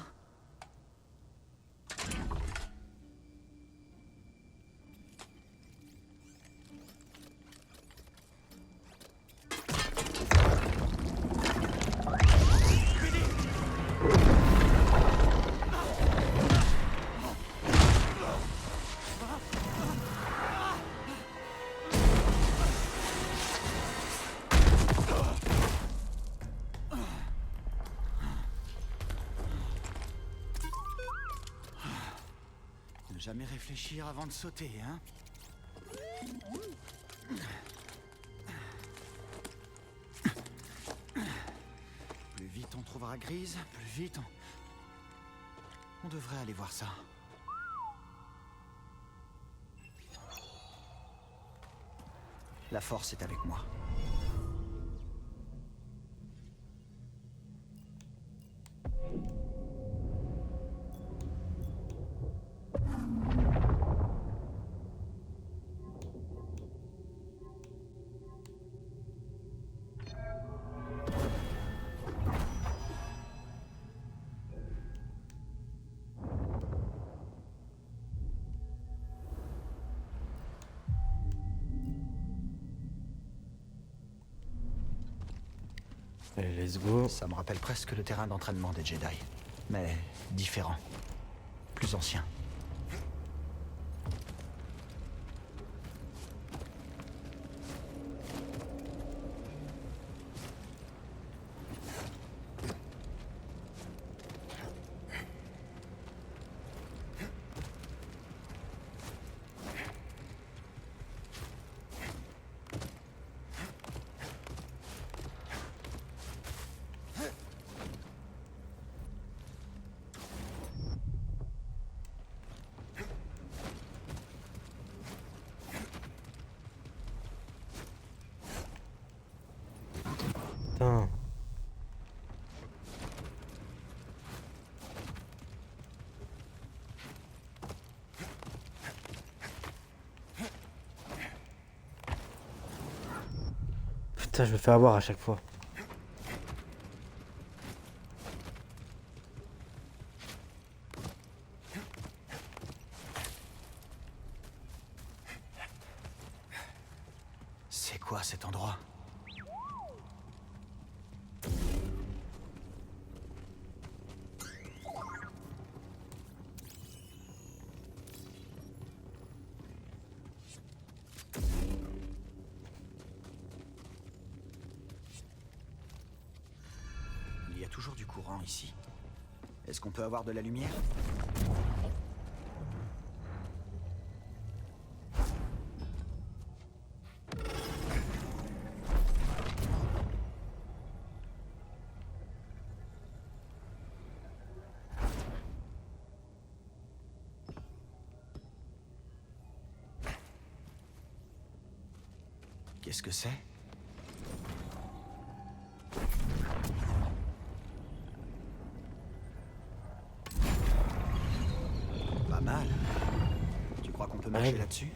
Ne jamais réfléchir avant de sauter, hein? Plus vite on trouvera Grise, plus vite on devrait aller voir ça. La force est avec moi. Allez, let's go. Ça me rappelle presque le terrain d'entraînement des Jedi. Mais différent. Plus ancien. Putain. Putain, je me fais avoir à chaque fois. C'est quoi cet endroit? Il y a toujours du courant ici. Est-ce qu'on peut avoir de la lumière? Qu'est-ce que c'est? Pas mal. Tu crois qu'on peut marcher là-dessus?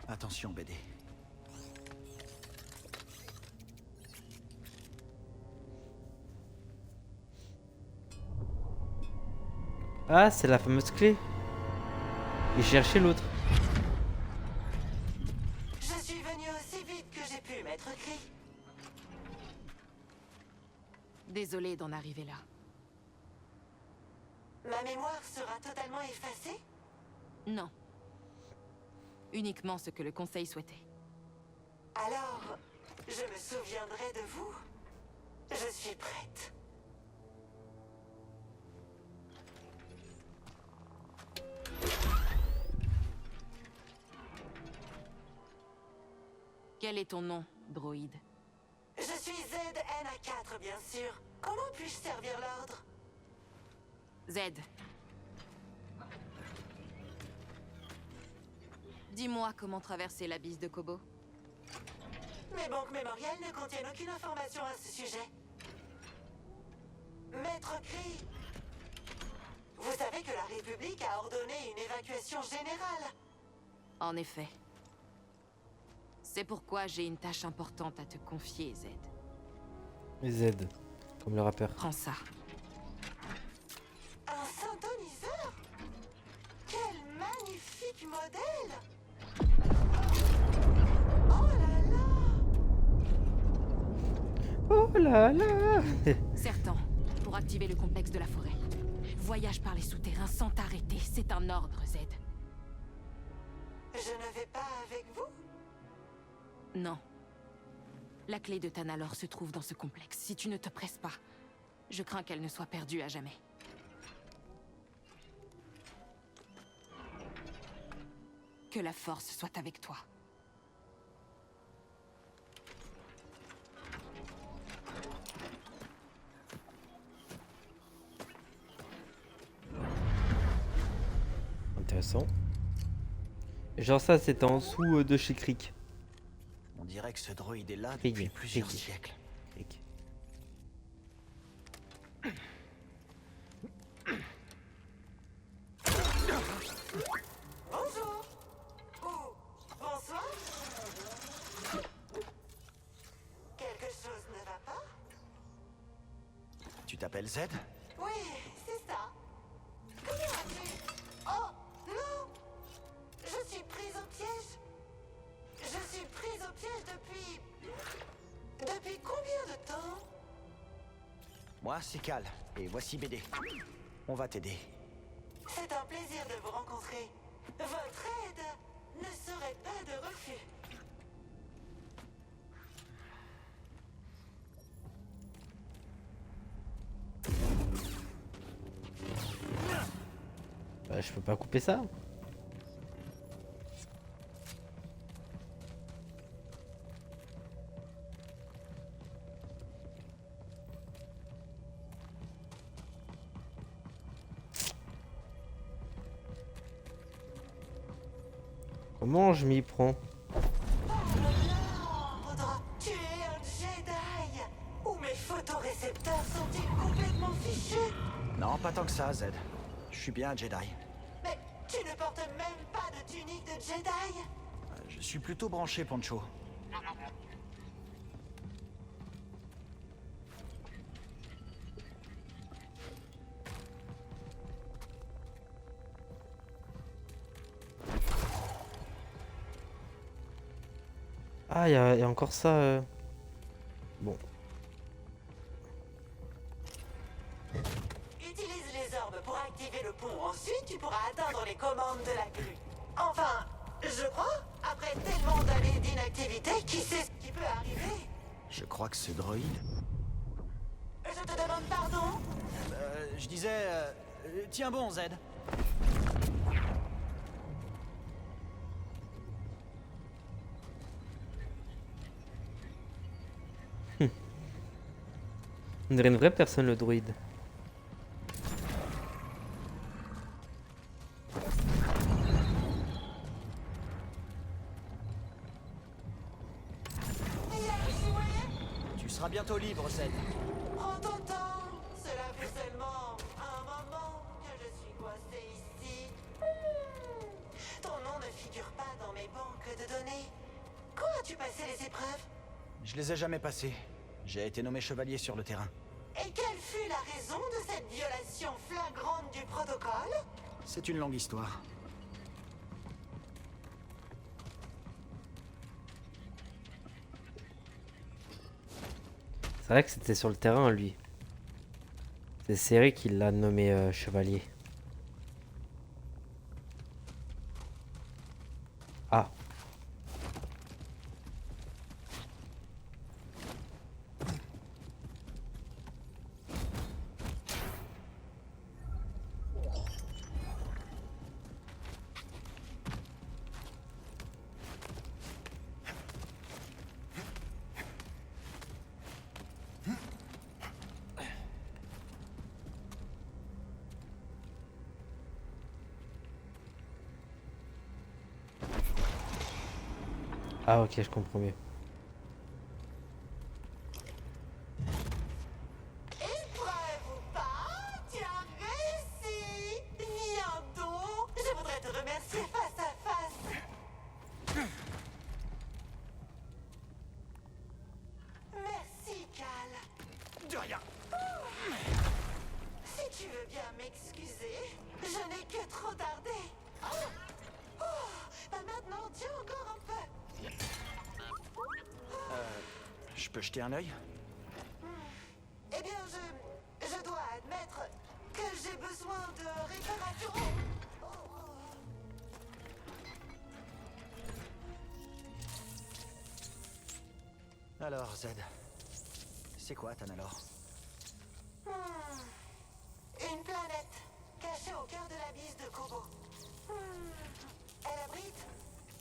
Attention, BD. Ah, c'est la fameuse clé. Et chercher l'autre. Je suis venu aussi vite que j'ai pu, maître Cri. Désolée d'en arriver là. Ma mémoire sera totalement effacée? Non. Uniquement ce que le conseil souhaitait. Alors, je me souviendrai de vous. Je suis prête. Quel est ton nom, droïde? Je suis ZNA4, bien sûr. Comment puis-je servir l'ordre? Z. Dis-moi comment traverser l'abysse de Kobo. Mes banques mémorielles ne contiennent aucune information à ce sujet. Maître Cri, vous savez que la République a ordonné une évacuation générale. En effet. C'est pourquoi j'ai une tâche importante à te confier, Z. Z, comme le rappeur. Prends ça. Un synthoniseur? Quel magnifique modèle! Oh là là! Oh là là! Certain, pour activer le complexe de la forêt. Voyage par les souterrains sans t'arrêter, c'est un ordre, Z. Je ne vais pas avec vous? Non. La clé de Tanalor se trouve dans ce complexe. Si tu ne te presses pas, je crains qu'elle ne soit perdue à jamais. Que la force soit avec toi. Intéressant. Genre ça, c'était en dessous de chez Crick. On dirait que ce droïde est là Crick, depuis plusieurs Crick. siècles. Crick. Bonjour! Ou bonsoir? Quelque chose ne va pas? Tu t'appelles Z? Oui, c'est ça. Comment as-tu? Oh, non! Je suis prise au piège. Je suis prise au piège depuis... Depuis combien de temps? Moi, c'est Cal, et voici BD. On va t'aider. C'est un plaisir de vous rencontrer. Votre aide ne serait pas de refus. Bah, je peux pas couper ça. Comment je m'y prends? L'ordre, tu es un Jedi. Ou mes photorécepteurs sont-ils complètement complètement fichu. Non, pas tant que ça, Z. Je suis bien un Jedi. Mais tu ne portes même pas de tunique de Jedi. Je suis plutôt branché, Poncho. Ah, y a encore ça. Bon. Utilise les orbes pour activer le pont. Ensuite, tu pourras atteindre les commandes de la grue. Enfin, je crois, après tellement d'années d'inactivité, qui sait ce qui peut arriver? Je crois que ce droïde... Je te demande pardon? Je disais... tiens bon, Z. On dirait une vraie personne, le droïde. Tu seras bientôt libre, Z. Prends ton temps. Cela fait seulement un moment que je suis coincé ici. Ton nom ne figure pas dans mes banques de données. Quand as-tu passé les épreuves? Je les ai jamais passés. J'ai été nommé chevalier sur le terrain. Et quelle fut la raison de cette violation flagrante du protocole? C'est une longue histoire. C'est vrai que c'était sur le terrain, lui. C'est Ciri qui l'a nommé chevalier. Ah. Ah ok, je comprends mieux. Épreuve ou pas, tu as réussi. Viens donc. Je voudrais te remercier face à face. Merci, Cal. De rien. Si tu veux bien m'excuser, je n'ai que trop tardé. Bah maintenant, tiens encore un peu. Je peux jeter un œil? Eh bien, je dois admettre que j'ai besoin de réparation. Alors, Z. C'est quoi, Tanalor? Une planète cachée au cœur de la bise de Kobo. Elle abrite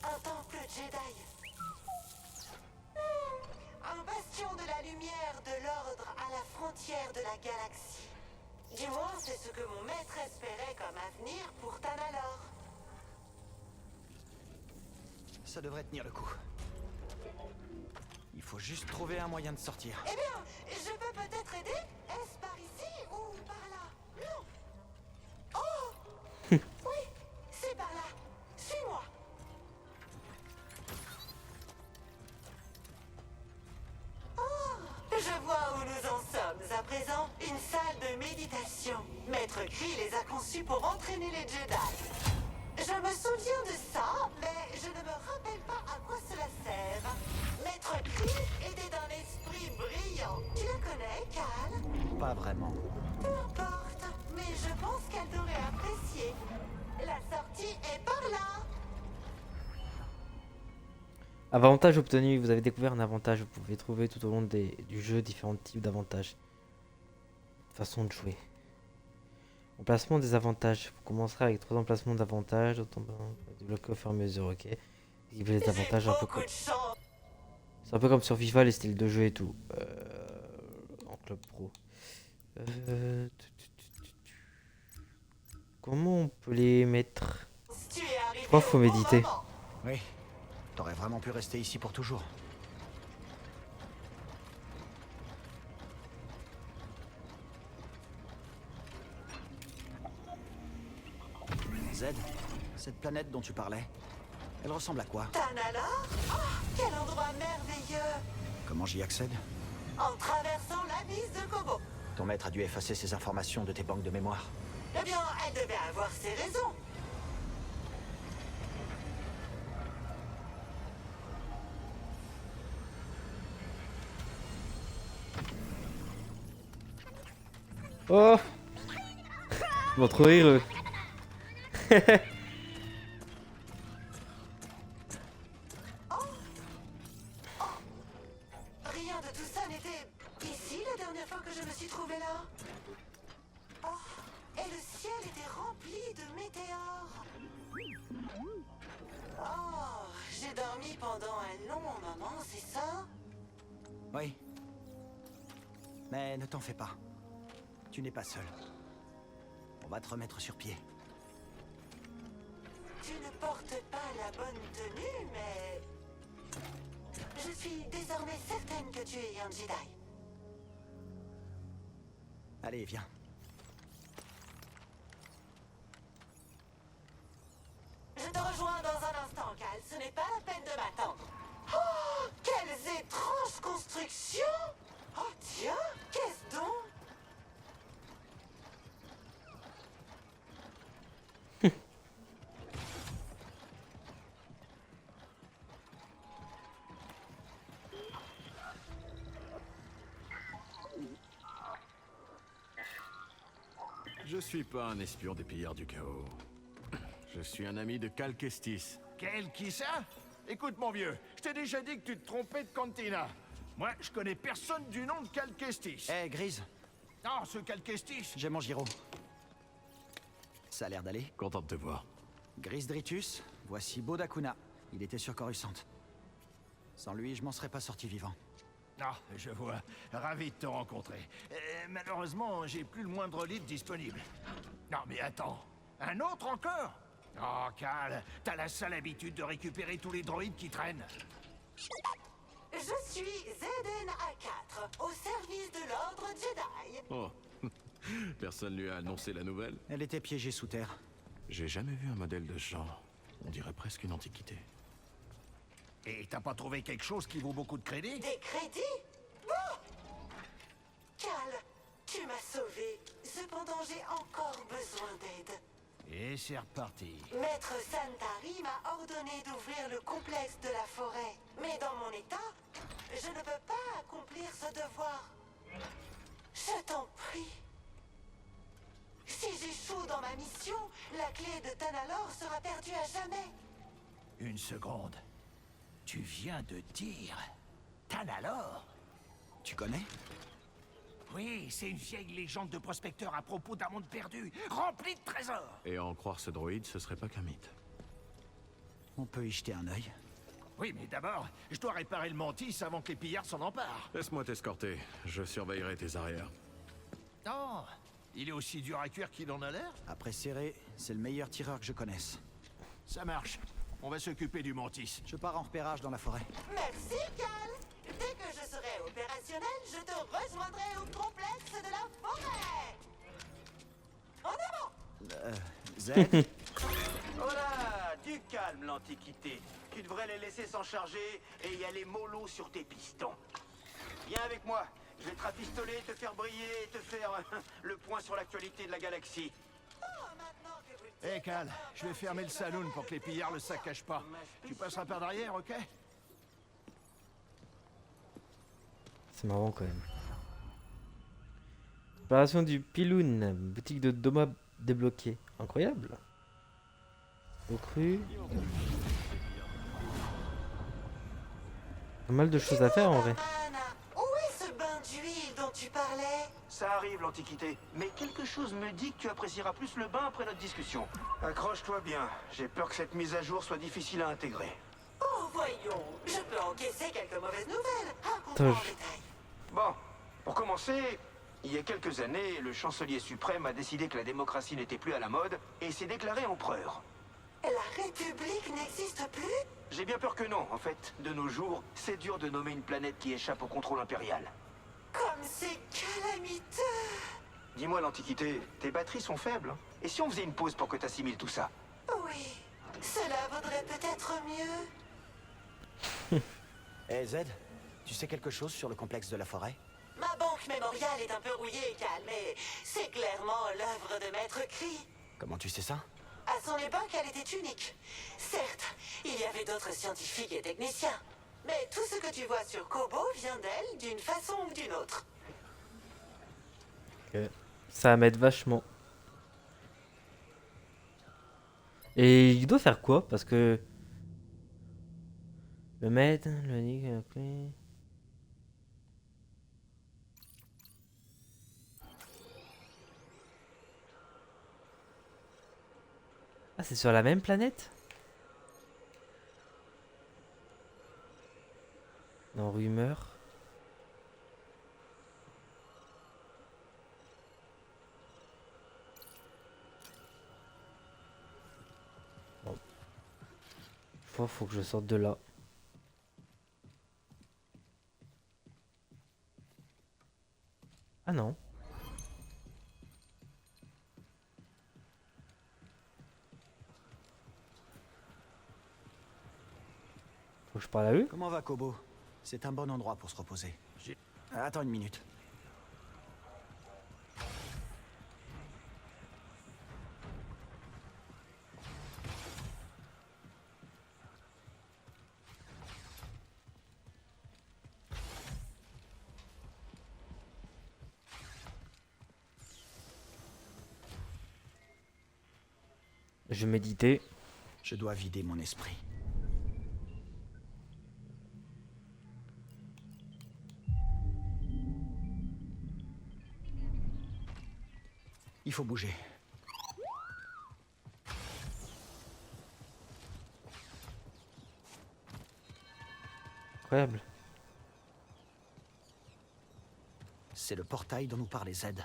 un temple Jedi. Un bastion de la lumière de l'ordre à la frontière de la galaxie. Du moins, c'est ce que mon maître espérait comme avenir pour Tanalor. Ça devrait tenir le coup. Il faut juste trouver un moyen de sortir. Eh bien, je peux peut-être aider? Est-ce par ici ou par là? Non. Oh! Oui, c'est par là. Suis-moi. Je vois où nous en sommes à présent. Une salle de méditation. Maître Kree les a conçus pour entraîner les Jedi. Je me souviens de ça, mais je ne me rappelle pas à quoi cela sert. Maître Kree était d'un esprit brillant. Tu la connais, Cal? Pas vraiment. Peu importe, mais je pense qu'elle t'aurait apprécié. La sortie est par là. Avantage obtenu, vous avez découvert un avantage. Vous pouvez trouver tout au long du jeu différents types d'avantages. Façon de jouer. Emplacement des avantages. Vous commencerez avec 3 emplacements d'avantages. Débloquer au fur et à mesure, ok. Équiper les avantages un peu comme... C'est un peu comme sur FIFA, les styles de jeu et tout. En club pro. Comment on peut les mettre? Je crois qu'il faut méditer. Oui. T'aurais vraiment pu rester ici pour toujours. Z, cette planète dont tu parlais, elle ressemble à quoi? Tanalor? Oh, quel endroit merveilleux! Comment j'y accède? En traversant l'abysse de Kobo. Ton maître a dû effacer ces informations de tes banques de mémoire. Eh bien, elle devait avoir ses raisons. Oh. Ils vont trop rire eux. Rien de tout ça n'était ici la dernière fois que je me suis trouvée là. Oh, et le ciel était rempli de météores. Oh, j'ai dormi pendant un long moment, c'est ça? Oui. Mais ne t'en fais pas. Tu n'es pas seul. On va te remettre sur pied. Tu ne portes pas la bonne tenue, mais... Je suis désormais certaine que tu es un Jedi. Allez, viens. Je te rejoins dans un instant, Cal. Ce n'est pas la peine de m'attendre. Oh, quelles étranges constructions! Oh, tiens, qu'est-ce donc? Je suis pas un espion des pillards du chaos. Je suis un ami de Cal Kestis. Quel qui ça? Écoute mon vieux, je t'ai déjà dit que tu te trompais de cantina. Moi, je connais personne du nom de Cal Kestis. Hé, Grise, Non, ce Cal Kestis. j'ai mon gyro. Ça a l'air d'aller. Content de te voir. Grise Dritus, voici Bodakuna. Il était sur Coruscant. Sans lui, je m'en serais pas sorti vivant. Ah, je vois. Ravi de te rencontrer. Malheureusement, j'ai plus le moindre lead disponible. Non, mais attends. Un autre encore? Oh, Cal, t'as la sale habitude de récupérer tous les droïdes qui traînent. Je suis Zeden A4, au service de l'ordre Jedi. Oh. Personne lui a annoncé la nouvelle? Elle était piégée sous terre. J'ai jamais vu un modèle de ce genre. On dirait presque une antiquité. Et t'as pas trouvé quelque chose qui vaut beaucoup de crédit? Des crédits? Oh! Cal, tu m'as sauvé. Cependant, j'ai encore besoin d'aide. Et c'est reparti. Maître Santari m'a ordonné d'ouvrir le complexe de la forêt. Mais dans mon état, je ne peux pas accomplir ce devoir. Je t'en prie. Si j'échoue dans ma mission, la clé de Tanalor sera perdue à jamais. Une seconde. Tu viens de dire... Tanalor? Tu connais? Oui, c'est une vieille légende de prospecteur à propos d'un monde perdu, rempli de trésors. Et à en croire ce droïde, ce serait pas qu'un mythe. On peut y jeter un œil. Oui, mais d'abord, je dois réparer le mantis avant que les pillards s'en emparent. Laisse-moi t'escorter. Je surveillerai tes arrières. Oh, il est aussi dur à cuire qu'il en a l'air? Après serré, c'est le meilleur tireur que je connaisse. Ça marche. On va s'occuper du mantis. Je pars en repérage dans la forêt. Merci, Cal. Dès que je serai opérationnel, je te rejoindrai au complexe de la forêt. En avant! Z? Oh là, du calme, l'Antiquité. Tu devrais les laisser s'en charger et y aller mollo sur tes pistons. Viens avec moi. Je vais te rafistoler, te faire briller et te faire le point sur l'actualité de la galaxie. Hé, Cal, je vais fermer le saloon pour que les pillards le saccagent pas. Tu passeras par derrière, ok? C'est marrant quand même. Opération du Piloun, boutique de Doma débloquée. Incroyable. Recrue. Pas mal de choses à faire en vrai. Où est ce bain d'huile dont tu parlais? Ça arrive, l'Antiquité. Mais quelque chose me dit que tu apprécieras plus le bain après notre discussion. Accroche-toi bien. J'ai peur que cette mise à jour soit difficile à intégrer. Oh, voyons. Je peux encaisser quelques mauvaises nouvelles. Raconte-moi en détail. Bon, pour commencer, il y a quelques années, le chancelier suprême a décidé que la démocratie n'était plus à la mode et s'est déclaré empereur. La République n'existe plus? J'ai bien peur que non, en fait. De nos jours, c'est dur de nommer une planète qui échappe au contrôle impérial. Comme c'est calamiteux! Dis-moi, l'Antiquité, tes batteries sont faibles, hein? Et si on faisait une pause pour que t'assimiles tout ça? Cela vaudrait peut-être mieux. Hé Zed, tu sais quelque chose sur le complexe de la forêt? Ma banque mémoriale est un peu rouillée, Cal, mais c'est clairement l'œuvre de Maître Cree. Comment tu sais ça? À son époque, elle était unique. Certes, il y avait d'autres scientifiques et techniciens. Mais tout ce que tu vois sur Kobo vient d'elle, d'une façon ou d'une autre. Ok. Ça m'aide vachement. Et il doit faire quoi? Parce que... Le maître, le nick, la clé... Ah, c'est sur la même planète? Non, rumeur. Bon. Faut que je sorte de là. Ah non. Faut que je parle à eux? Comment va Kobo? C'est un bon endroit pour se reposer. Attends une minute. Je méditais. Je dois vider mon esprit. Il faut bouger. Incroyable. C'est le portail dont nous parlait Zed.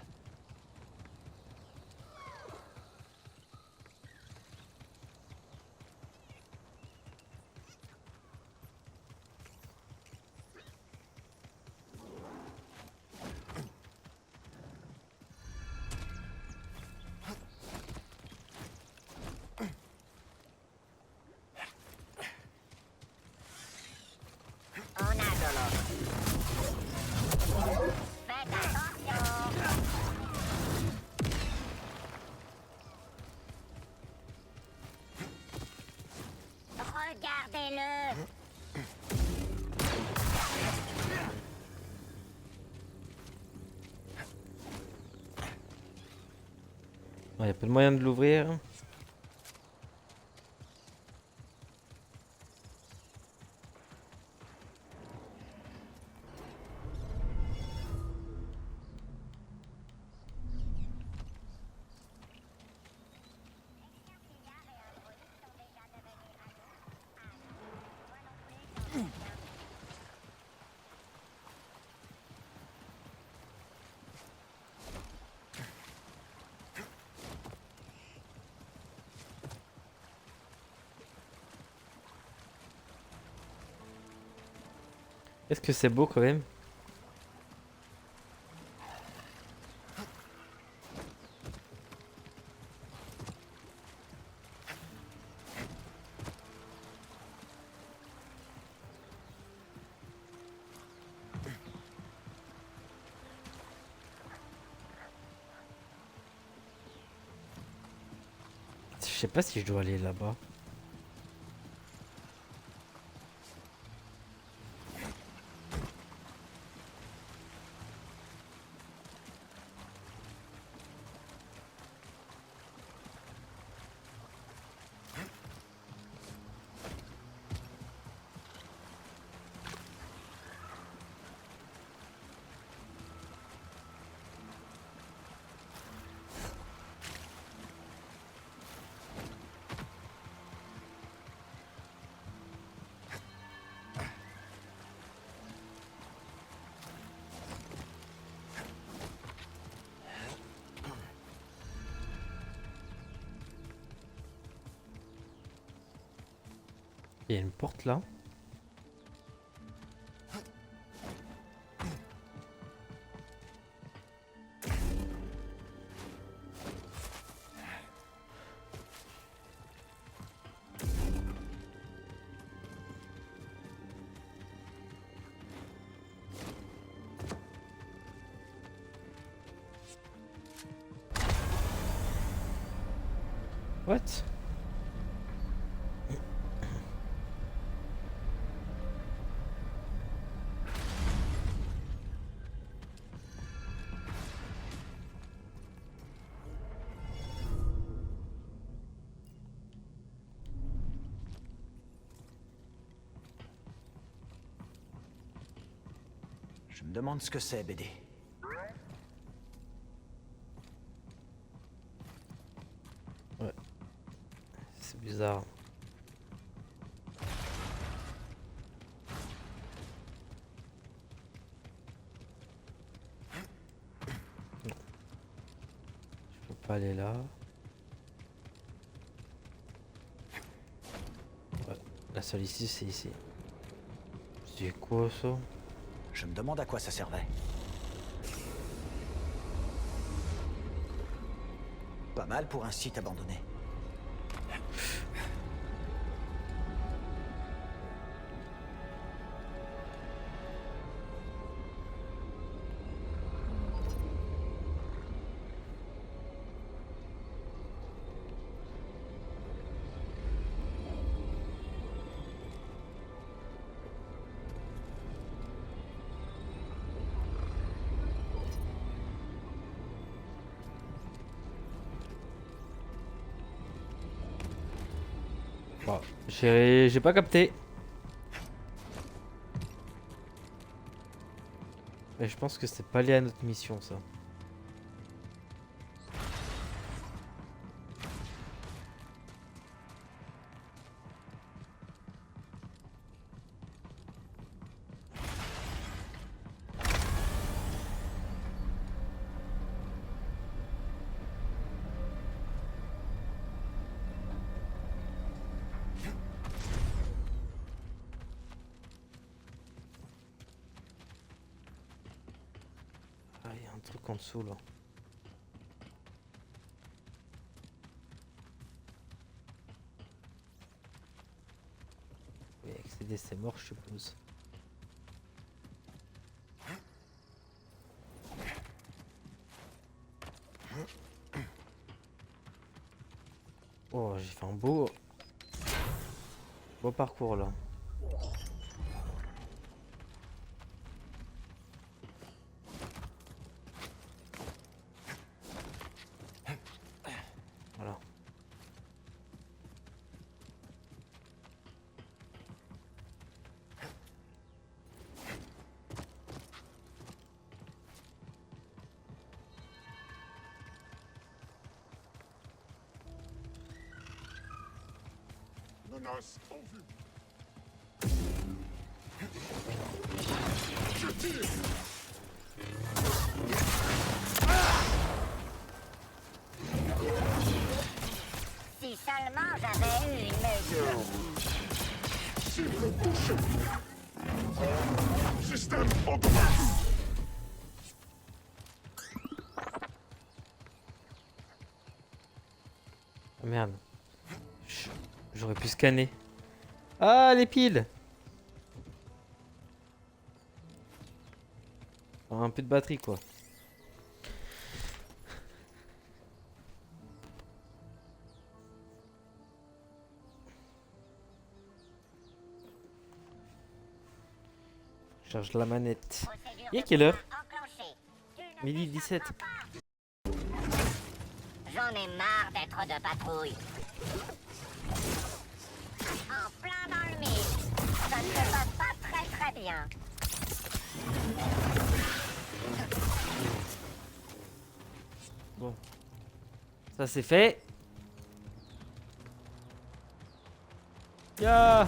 On a de l'or. Faites attention. Regardez-le. Il n'y a pas de moyen de l'ouvrir. Est-ce que c'est beau quand même? Je sais pas si je dois aller là-bas. Il y a une porte là. What? Je me demande ce que c'est, BD. Ouais. C'est bizarre. Non. Je peux pas aller là. Ouais. La seule ici, c'est ici. C'est quoi ça? Je me demande à quoi ça servait. Pas mal pour un site abandonné. Bon, j'ai pas capté. Mais je pense que c'est pas lié à notre mission, ça. Ah, il y a un truc en dessous, là. Oui, accéder, c'est mort, je suppose. Oh, j'ai fait un beau parcours, là. Voilà. Menace en vue. Je tire. Si seulement j'avais eu une mesure. Cible touchée. Système automatique. Ah, merde. J'aurais pu scanner. Ah, les piles! Un peu de batterie, quoi. Je charge la manette. Il est quelle heure? Midi 17. J'en ai marre d'être de patrouille. En plein dans le mille. Ça ne se passe pas très bien. Bon. Ça c'est fait. Ya. Ah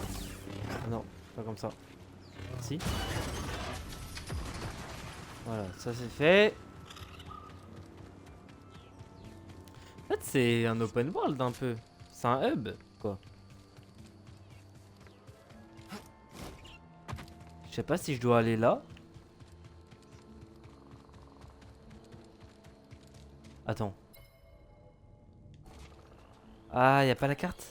non, pas comme ça. Si. Voilà, ça c'est fait. En fait, c'est un open world un peu. C'est un hub, quoi. Je sais pas si je dois aller là. Attends. Ah, y a pas la carte?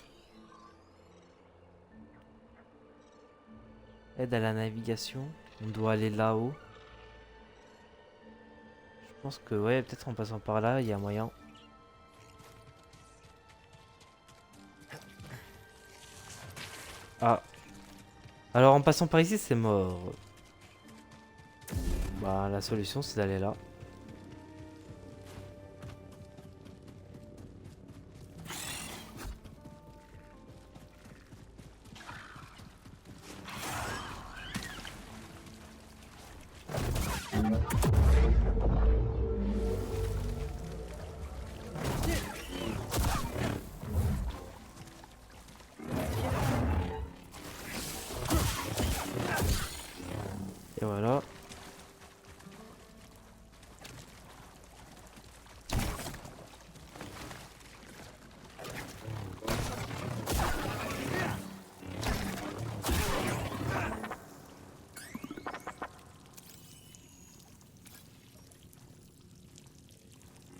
Aide à la navigation. On doit aller là-haut. Je pense que ouais, peut-être en passant par là, il y a moyen. Ah. Alors en passant par ici, c'est mort. Bah la solution c'est d'aller là. Et voilà.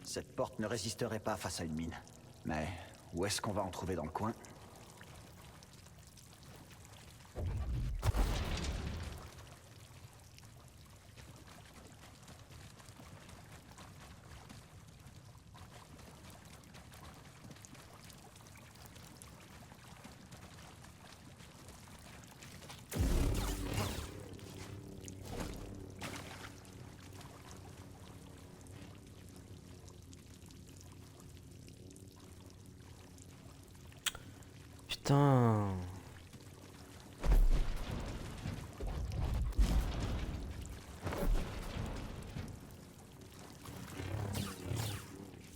Cette porte ne résisterait pas face à une mine. Mais où est-ce qu'on va en trouver dans le coin? Putain.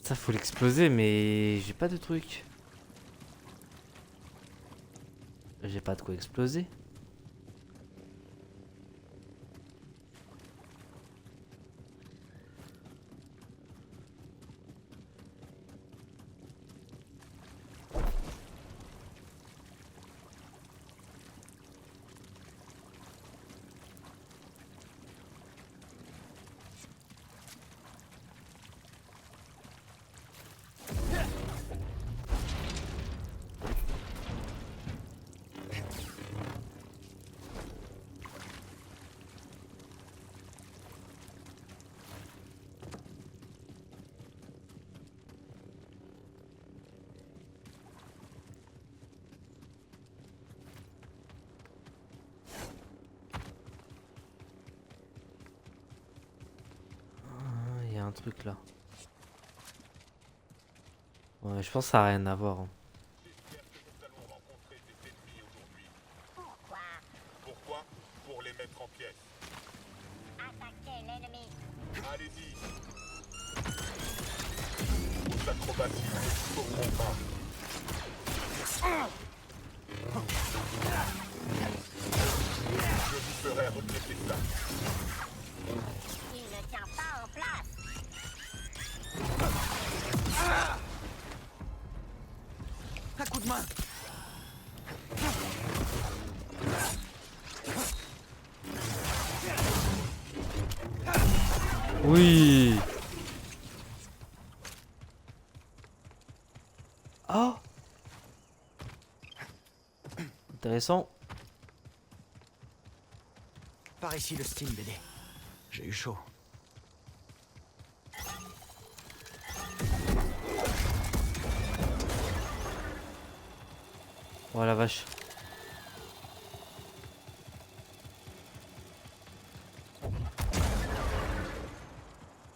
Ça faut l'exploser mais j'ai pas de truc. J'ai pas de quoi exploser. Il y a un truc là. Ouais, je pense que ça a rien à voir. Hein. Pourquoi? Pour les mettre en pièces. Attaquez l'ennemi. Allez-y. Vos acrobaties ne sauront pas. Je vous ferai regretter ça. Il ne tient pas en place. Un coup de main! Oui. Oh. Intéressant. Par ici le steam, BD. J'ai eu chaud. Oh la vache.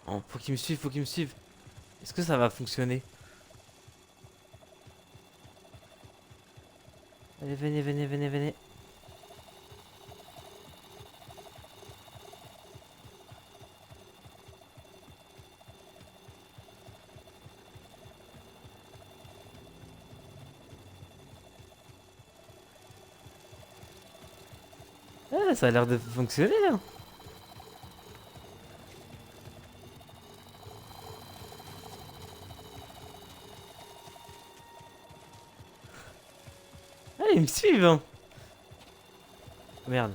Oh, faut qu'il me suive, faut qu'il me suive. Est-ce que ça va fonctionner? Allez, venez, venez, venez, venez. Ah, ça a l'air de fonctionner là. Ah, ils me suivent hein. Merde.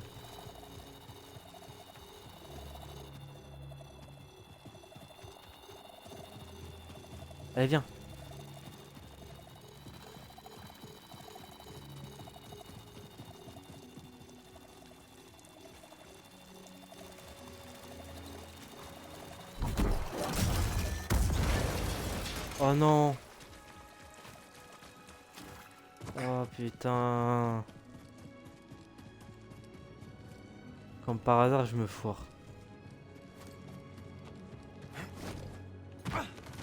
Allez, viens. Oh non. Oh putain. Comme par hasard, je me foire.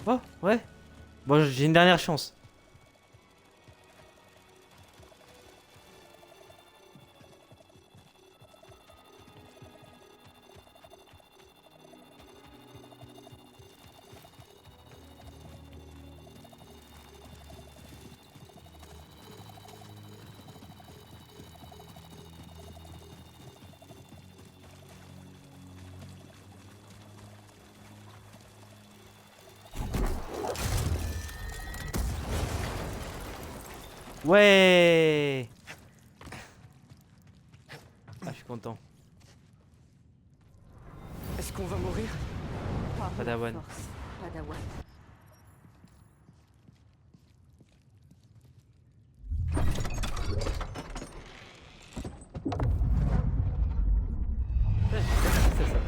Oh, ouais. Bon, j'ai une dernière chance. Ouais. Ah, je suis content. Est-ce qu'on va mourir? Padawan. Padawan. C'est ça.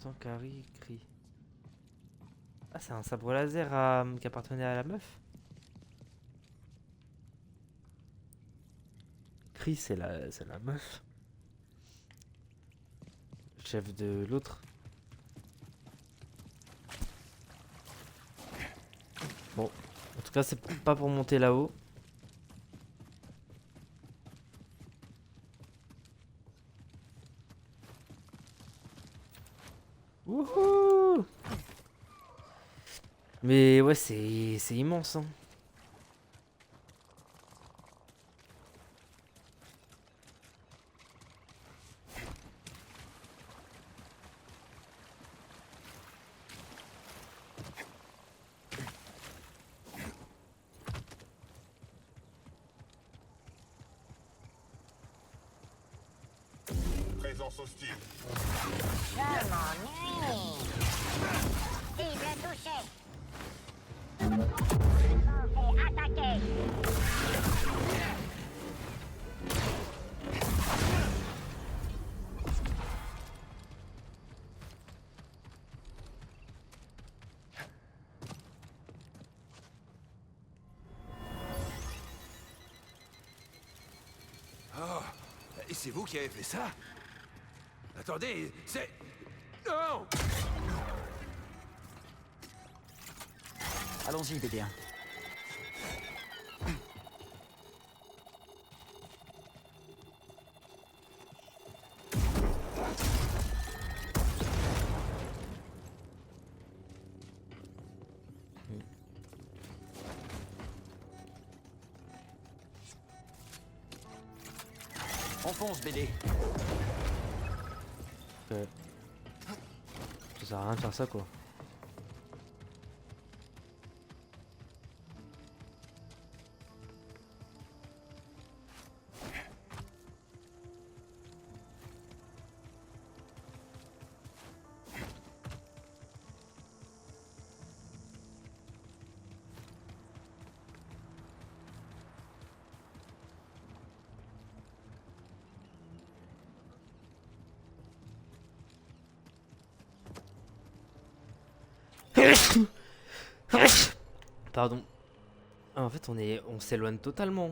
Sankari cri. Ah, c'est un sabre laser qui appartenait à la meuf. Chris, c'est la meuf. Chef de l'autre. Bon, en tout cas, c'est pas pour monter là-haut. Wouhou! Mais ouais, c'est immense, hein. Présence hostile. Je m'ennuie. Cible touchée. Et attaqué. Oh, et c'est vous qui avez fait ça? Attendez, c'est... Non! Allons-y, BD1. On fonce, BD. Ouais. Ça sert à rien de faire ça, quoi. Pardon. Ah, en fait, on s'éloigne totalement.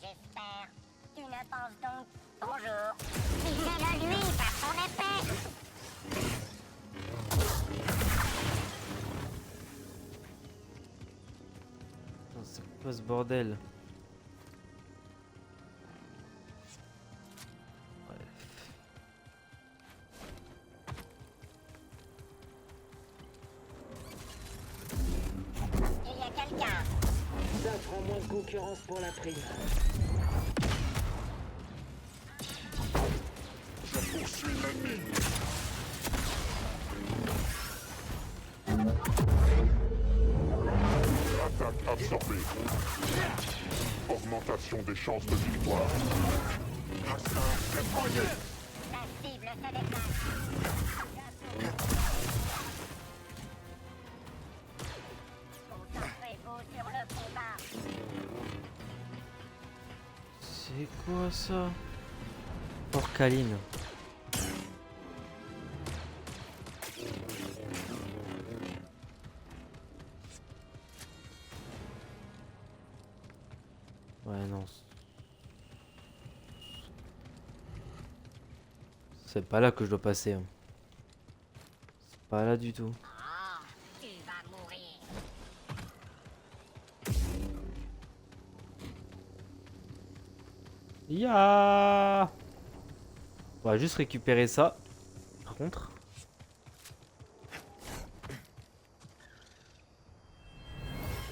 J'espère. Tu ne penses donc... Bonjour. Visez-le lui par son épée. C'est quoi ce bordel? Il y a quelqu'un. Ça fera moins de concurrence pour la prime. Je poursuis l'ennemi. Attaque absorbée. Augmentation des chances de victoire. La cible se déplace. Concentrez-vous sur le combat. C'est quoi ça? Porcaline. Ouais, non. C'est pas là que je dois passer. Hein. C'est pas là du tout. Ah, tu vas mourir. Ya. On va juste récupérer ça. Par contre.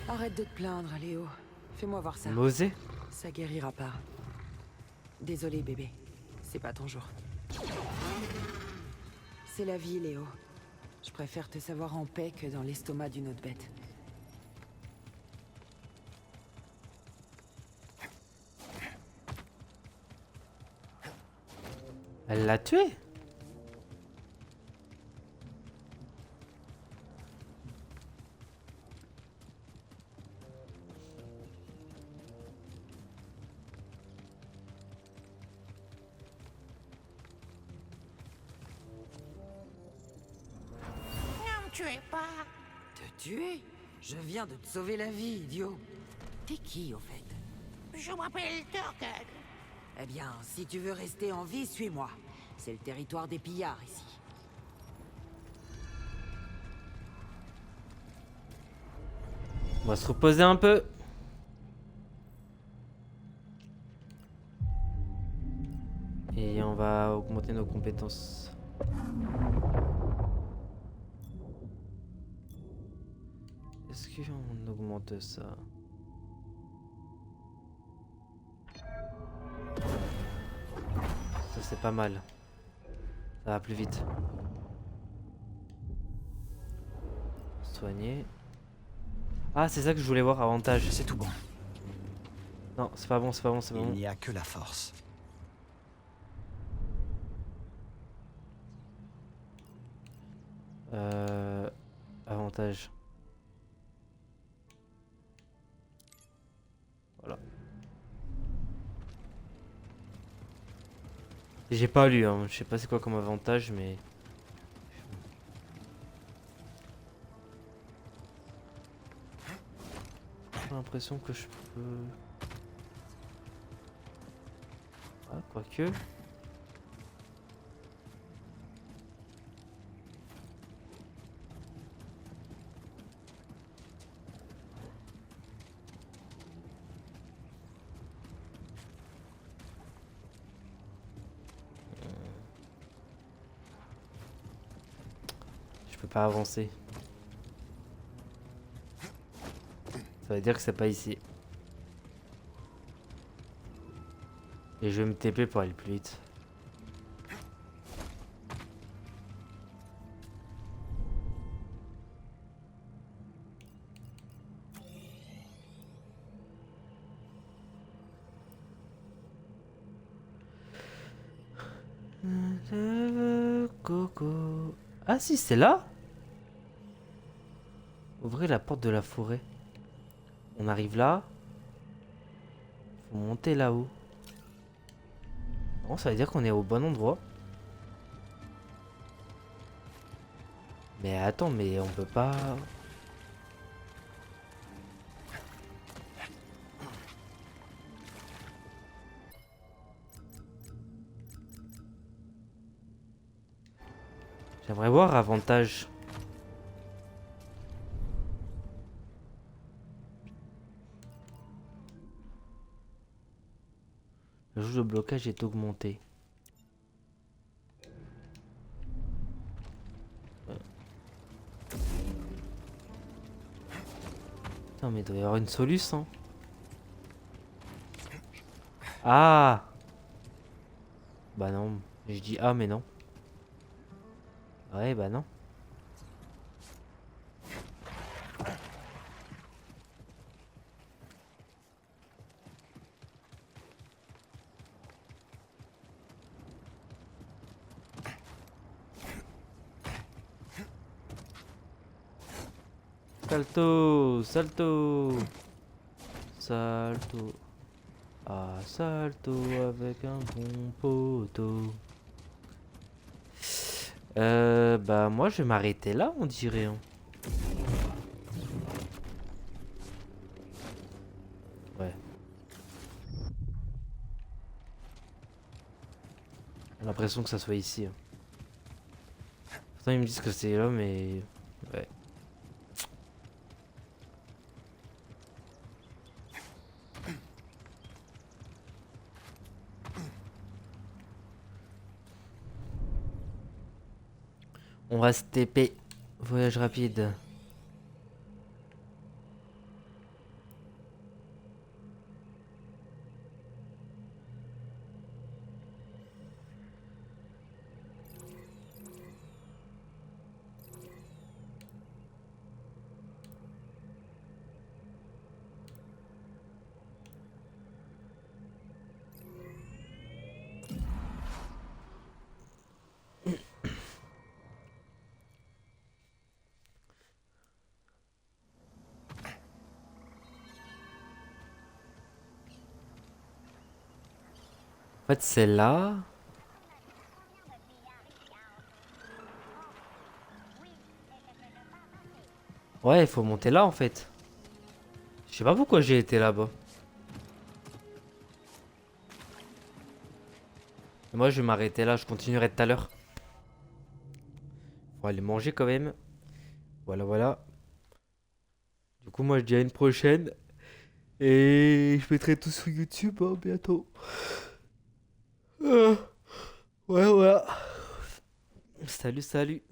Arrête de te plaindre, Léo. Fais-moi voir ça. L'oser. Ça guérira pas. Désolé, bébé. C'est pas ton jour. C'est la vie, Léo. Je préfère te savoir en paix que dans l'estomac d'une autre bête. Elle l'a tué. Ne me tuez pas. Te tuer? Je viens de te sauver la vie, idiot. T'es qui, au fait? Je m'appelle Turkel. Eh bien, si tu veux rester en vie, suis-moi. C'est le territoire des pillards, ici. On va se reposer un peu. Et on va augmenter nos compétences. Est-ce qu'on augmente ça? Ça c'est pas mal. Ça va plus vite. Soigner. Ah, c'est ça que je voulais voir, avantage. C'est tout bon. Non, c'est pas bon, c'est pas bon, c'est pas Il bon. n'y a que la force. Avantage. Voilà. J'ai pas lu, hein. Je sais pas c'est quoi comme avantage, mais... J'ai l'impression que je peux... Ah, quoique... Je peux pas avancer. Ça veut dire que c'est pas ici. Et je vais me TP pour aller plus vite. Coco. Ah si, c'est là. Ouvrez la porte de la forêt. On arrive là. Faut monter là-haut. Bon, ça veut dire qu'on est au bon endroit. Mais attends, mais on peut pas... J'aimerais voir avantage. Le jeu de blocage est augmenté. Putain, mais il doit y avoir une solution. Ah! Bah non, je dis ah mais non. Ouais, bah non. Salto, salto, salto. Ah, salto avec un bon poteau. Bah moi je vais m'arrêter là, on dirait. Hein. Ouais. J'ai l'impression que ça soit ici. Hein. Pourtant ils me disent que c'est là, mais ouais. On va se TP. Voyage rapide. En fait, c'est là. Ouais, il faut monter là en fait. Je sais pas pourquoi j'ai été là-bas. Moi, je vais m'arrêter là. Je continuerai tout à l'heure. Faut aller manger quand même. Voilà, voilà. Du coup, moi, je dis à une prochaine. Et je mettrai tout sur YouTube hein, bientôt. Ouais, voilà. Salut, salut.